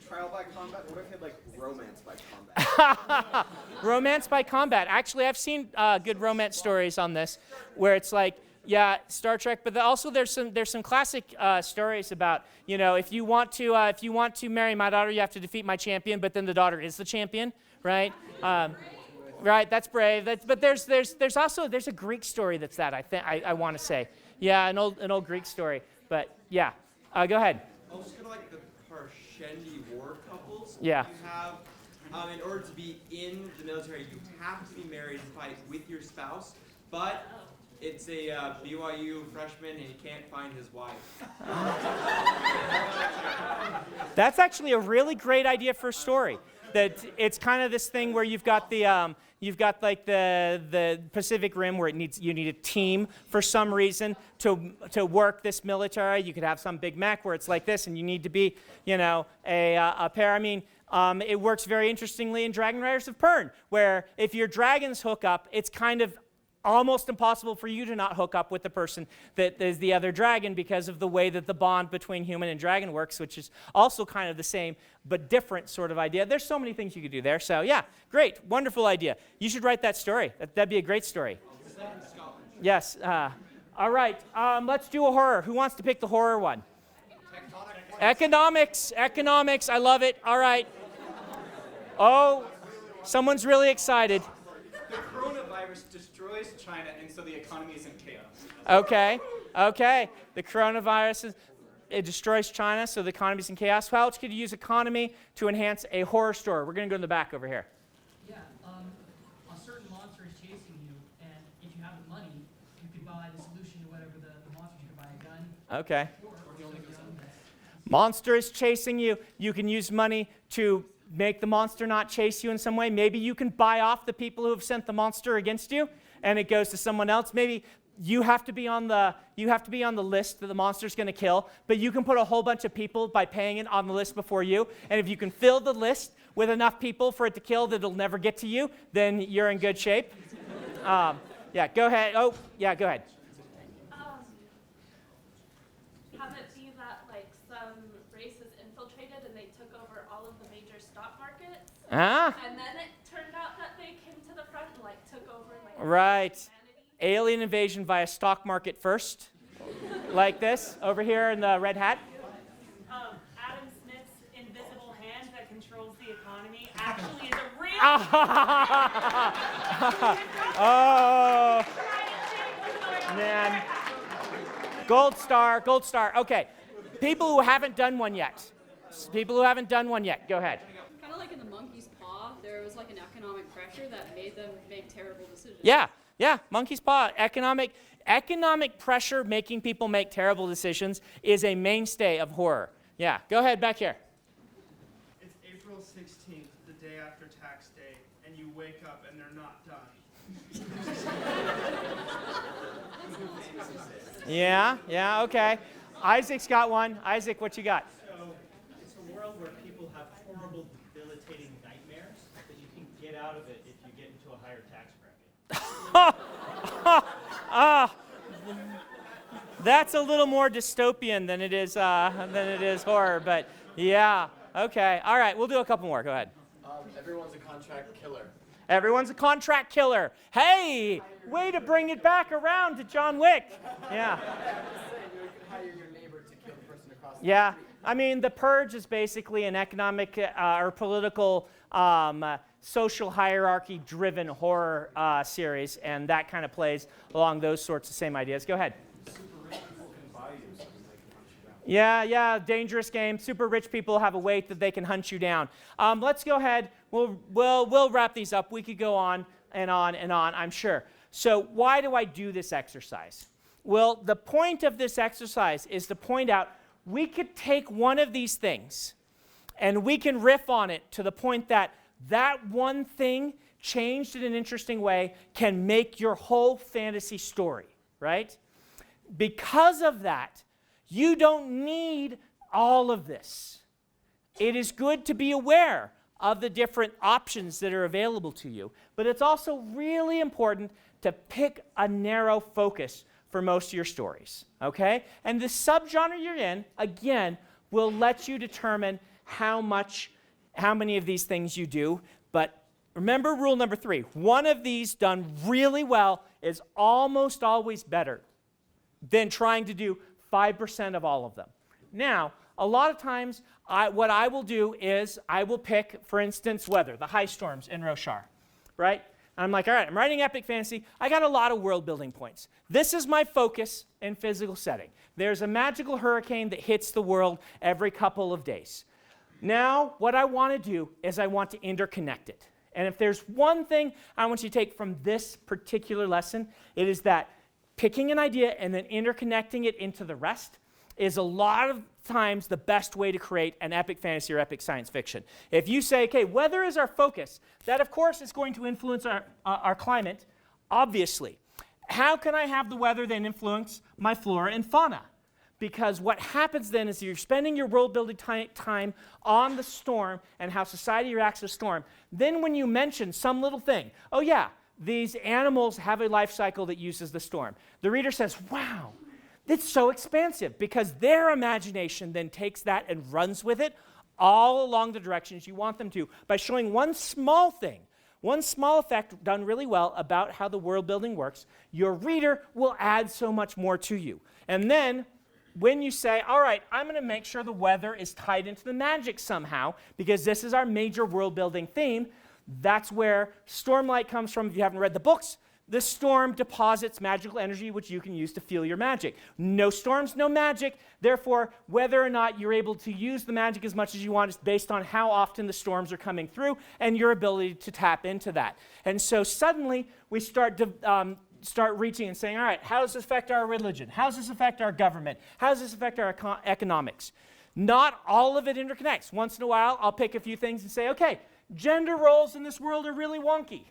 Speaker 9: trial by combat, what if you had romance by combat?
Speaker 1: Romance by combat. Actually, I've seen good romance stories on this, where it's Star Trek. But also there's some classic stories about if you want to marry my daughter, you have to defeat my champion. But then the daughter is the champion, right? Right. That's brave. But there's a Greek story that's that. I want to say, an old Greek story. But yeah, go ahead.
Speaker 6: Also, kind of like the Parshendi war couples.
Speaker 1: Yeah.
Speaker 6: You have, in order to be in the military, you have to be married and fight with your spouse. But It's a BYU freshman and he can't find his wife.
Speaker 1: That's actually a really great idea for a story. That it's kind of this thing where you've got the Pacific Rim where you need a team for some reason to work this military. You could have some big mech where it's like this, and you need to be, a pair. I mean, it works very interestingly in Dragon Riders of Pern, where if your dragons hook up, it's kind of almost impossible for you to not hook up with the person that is the other dragon because of the way that the bond between human and dragon works, which is also kind of the same but different sort of idea. There's so many things you could do there. So yeah, great, wonderful idea. You should write that story. That'd be a great story. Yes. All right, let's do a horror. Who wants to pick the horror one? Economics. I love it. All right. Oh, someone's really excited.
Speaker 2: The coronavirus destroys China, and so the economy is in chaos.
Speaker 1: Okay. The coronavirus, it destroys China, so the economy's in chaos. How else could you use economy to enhance a horror story? We're going to go in the back over here.
Speaker 3: Yeah, a certain monster is chasing you, and if you have the money, you could buy the solution to whatever the monster. You could buy a gun.
Speaker 1: Okay. Monster is chasing you. You can use money to make the monster not chase you in some way. Maybe you can buy off the people who have sent the monster against you, and it goes to someone else. Maybe you have to be on the list that the monster's going to kill, but you can put a whole bunch of people by paying it on the list before you. And if you can fill the list with enough people for it to kill that it'll never get to you, then you're in good shape. Yeah, go ahead. Oh, yeah, go ahead.
Speaker 14: Have it be that like some races infiltrated and they took over all of the major stock markets, and then it turned out that they came to the front and like took over like
Speaker 1: Right.
Speaker 14: humanity.
Speaker 1: Alien invasion via stock market first, like this, over here in the red hat.
Speaker 10: Adam Smith's invisible hand that controls the economy actually is a real.
Speaker 1: Oh, man. Gold star. Okay. People who haven't done one yet. Go ahead.
Speaker 15: Kind of like in the monkey's paw, there was like an economic pressure that made them make terrible decisions.
Speaker 1: Yeah, monkey's paw. Economic pressure making people make terrible decisions is a mainstay of horror. Yeah, go ahead, back here.
Speaker 9: It's April 16th, the day after tax day, and you wake up and they're not done.
Speaker 1: Yeah, okay. Isaac's got one. Isaac, what you got?
Speaker 16: So, it's a world where people have horrible, debilitating nightmares, but you can get out of it if you get into a higher tax bracket.
Speaker 1: That's a little more dystopian than it is horror, but yeah, okay. All right, we'll do a couple more. Go ahead.
Speaker 5: Everyone's a contract killer.
Speaker 1: Everyone's a contract killer. Hey, way to bring it back around to John Wick. Yeah. Yeah, I mean, The Purge is basically an economic or political social hierarchy-driven horror series, and that kind of plays along those sorts of same ideas. Go ahead.
Speaker 17: Super rich people can buy you so that they can hunt you down.
Speaker 1: Yeah, dangerous game. Super rich people have a weight that they can hunt you down. Let's go ahead. We'll wrap these up. We could go on and on and on, I'm sure. So why do I do this exercise? Well, the point of this exercise is to point out we could take one of these things and we can riff on it to the point that that one thing changed in an interesting way can make your whole fantasy story, right? Because of that, you don't need all of this. It is good to be aware of the different options that are available to you, but it's also really important to pick a narrow focus for most of your stories, okay? And the subgenre you're in, again, will let you determine how many of these things you do. But remember rule number 3. One of these done really well is almost always better than trying to do 5% of all of them. Now, a lot of times, what I will do is I will pick, for instance, weather, the high storms in Roshar, right? I'm like, all right, I'm writing epic fantasy. I got a lot of world building points. This is my focus in physical setting. There's a magical hurricane that hits the world every couple of days. Now, what I want to do is I want to interconnect it. And if there's one thing I want you to take from this particular lesson, it is that picking an idea and then interconnecting it into the rest is a lot of times the best way to create an epic fantasy or epic science fiction. If you say, okay, weather is our focus, that of course is going to influence our climate, obviously. How can I have the weather then influence my flora and fauna? Because what happens then is you're spending your world building time on the storm and how society reacts to the storm. Then when you mention some little thing, oh yeah, these animals have a life cycle that uses the storm. The reader says, wow, it's so expansive, because their imagination then takes that and runs with it all along the directions you want them to by showing one small thing, one small effect done really well about how the world building works. Your reader will add so much more to you. And then when you say, all right, I'm going to make sure the weather is tied into the magic somehow, because this is our major world building theme, that's where Stormlight comes from. If you haven't read the books, the storm deposits magical energy which you can use to fuel your magic. No storms, no magic. Therefore, whether or not you're able to use the magic as much as you want is based on how often the storms are coming through and your ability to tap into that. And so suddenly we start reaching and saying, all right, how does this affect our religion? How does this affect our government? How does this affect our economics? Not all of it interconnects. Once in a while, I'll pick a few things and say, okay, gender roles in this world are really wonky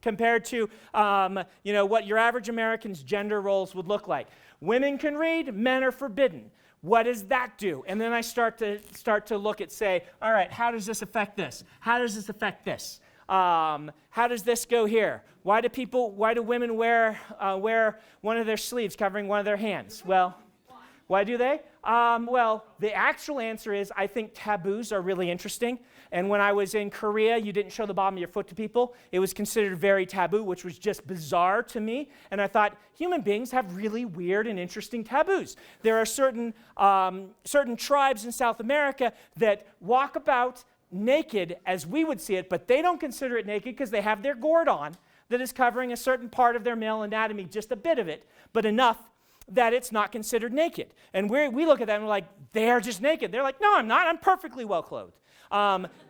Speaker 1: compared to what your average American's gender roles would look like. Women can read, men are forbidden. What does that do? And then I start to look at, say, all right, how does this affect this? How does this affect this? How does this go here? Why do women wear one of their sleeves covering one of their hands? Well, why do they? Well, the actual answer is I think taboos are really interesting. And when I was in Korea, you didn't show the bottom of your foot to people. It was considered very taboo, which was just bizarre to me. And I thought, human beings have really weird and interesting taboos. There are certain tribes in South America that walk about naked as we would see it, but they don't consider it naked because they have their gourd on that is covering a certain part of their male anatomy, just a bit of it, but enough that it's not considered naked. And we look at them and we're like, they're just naked. They're like, no, I'm not. I'm perfectly well clothed.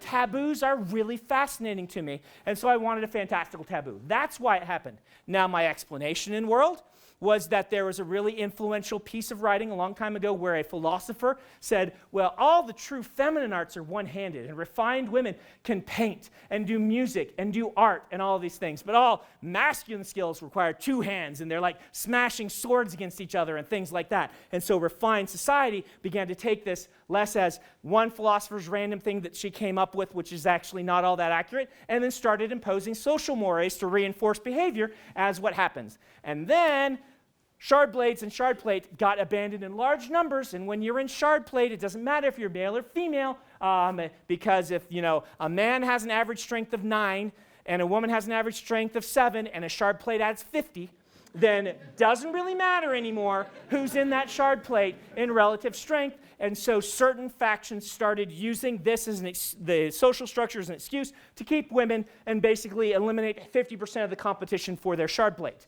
Speaker 1: Taboos are really fascinating to me, and so I wanted a fantastical taboo. That's why it happened. Now, my explanation in World was that there was a really influential piece of writing a long time ago where a philosopher said, well, all the true feminine arts are one-handed, and refined women can paint and do music and do art and all of these things, but all masculine skills require two hands, and they're like smashing swords against each other and things like that. And so refined society began to take this less as one philosopher's random thing that she came up with, which is actually not all that accurate, and then started imposing social mores to reinforce behavior as what happens. And then shard blades and shard plate got abandoned in large numbers, and when you're in shard plate, it doesn't matter if you're male or female, because if a man has an average strength of 9 and a woman has an average strength of 7 and a shard plate adds 50, then it doesn't really matter anymore who's in that shard plate in relative strength. And so certain factions started using this as the social structure as an excuse to keep women and basically eliminate 50% of the competition for their shard plate.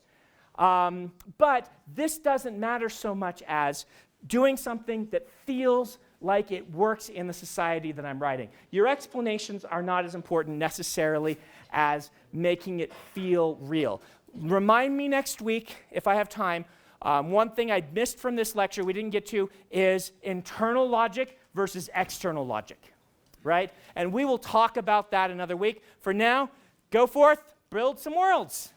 Speaker 1: But this doesn't matter so much as doing something that feels like it works in the society that I'm writing. Your explanations are not as important necessarily as making it feel real. Remind me next week, if I have time, one thing I missed from this lecture we didn't get to is internal logic versus external logic, right? And we will talk about that another week. For now, go forth, build some worlds.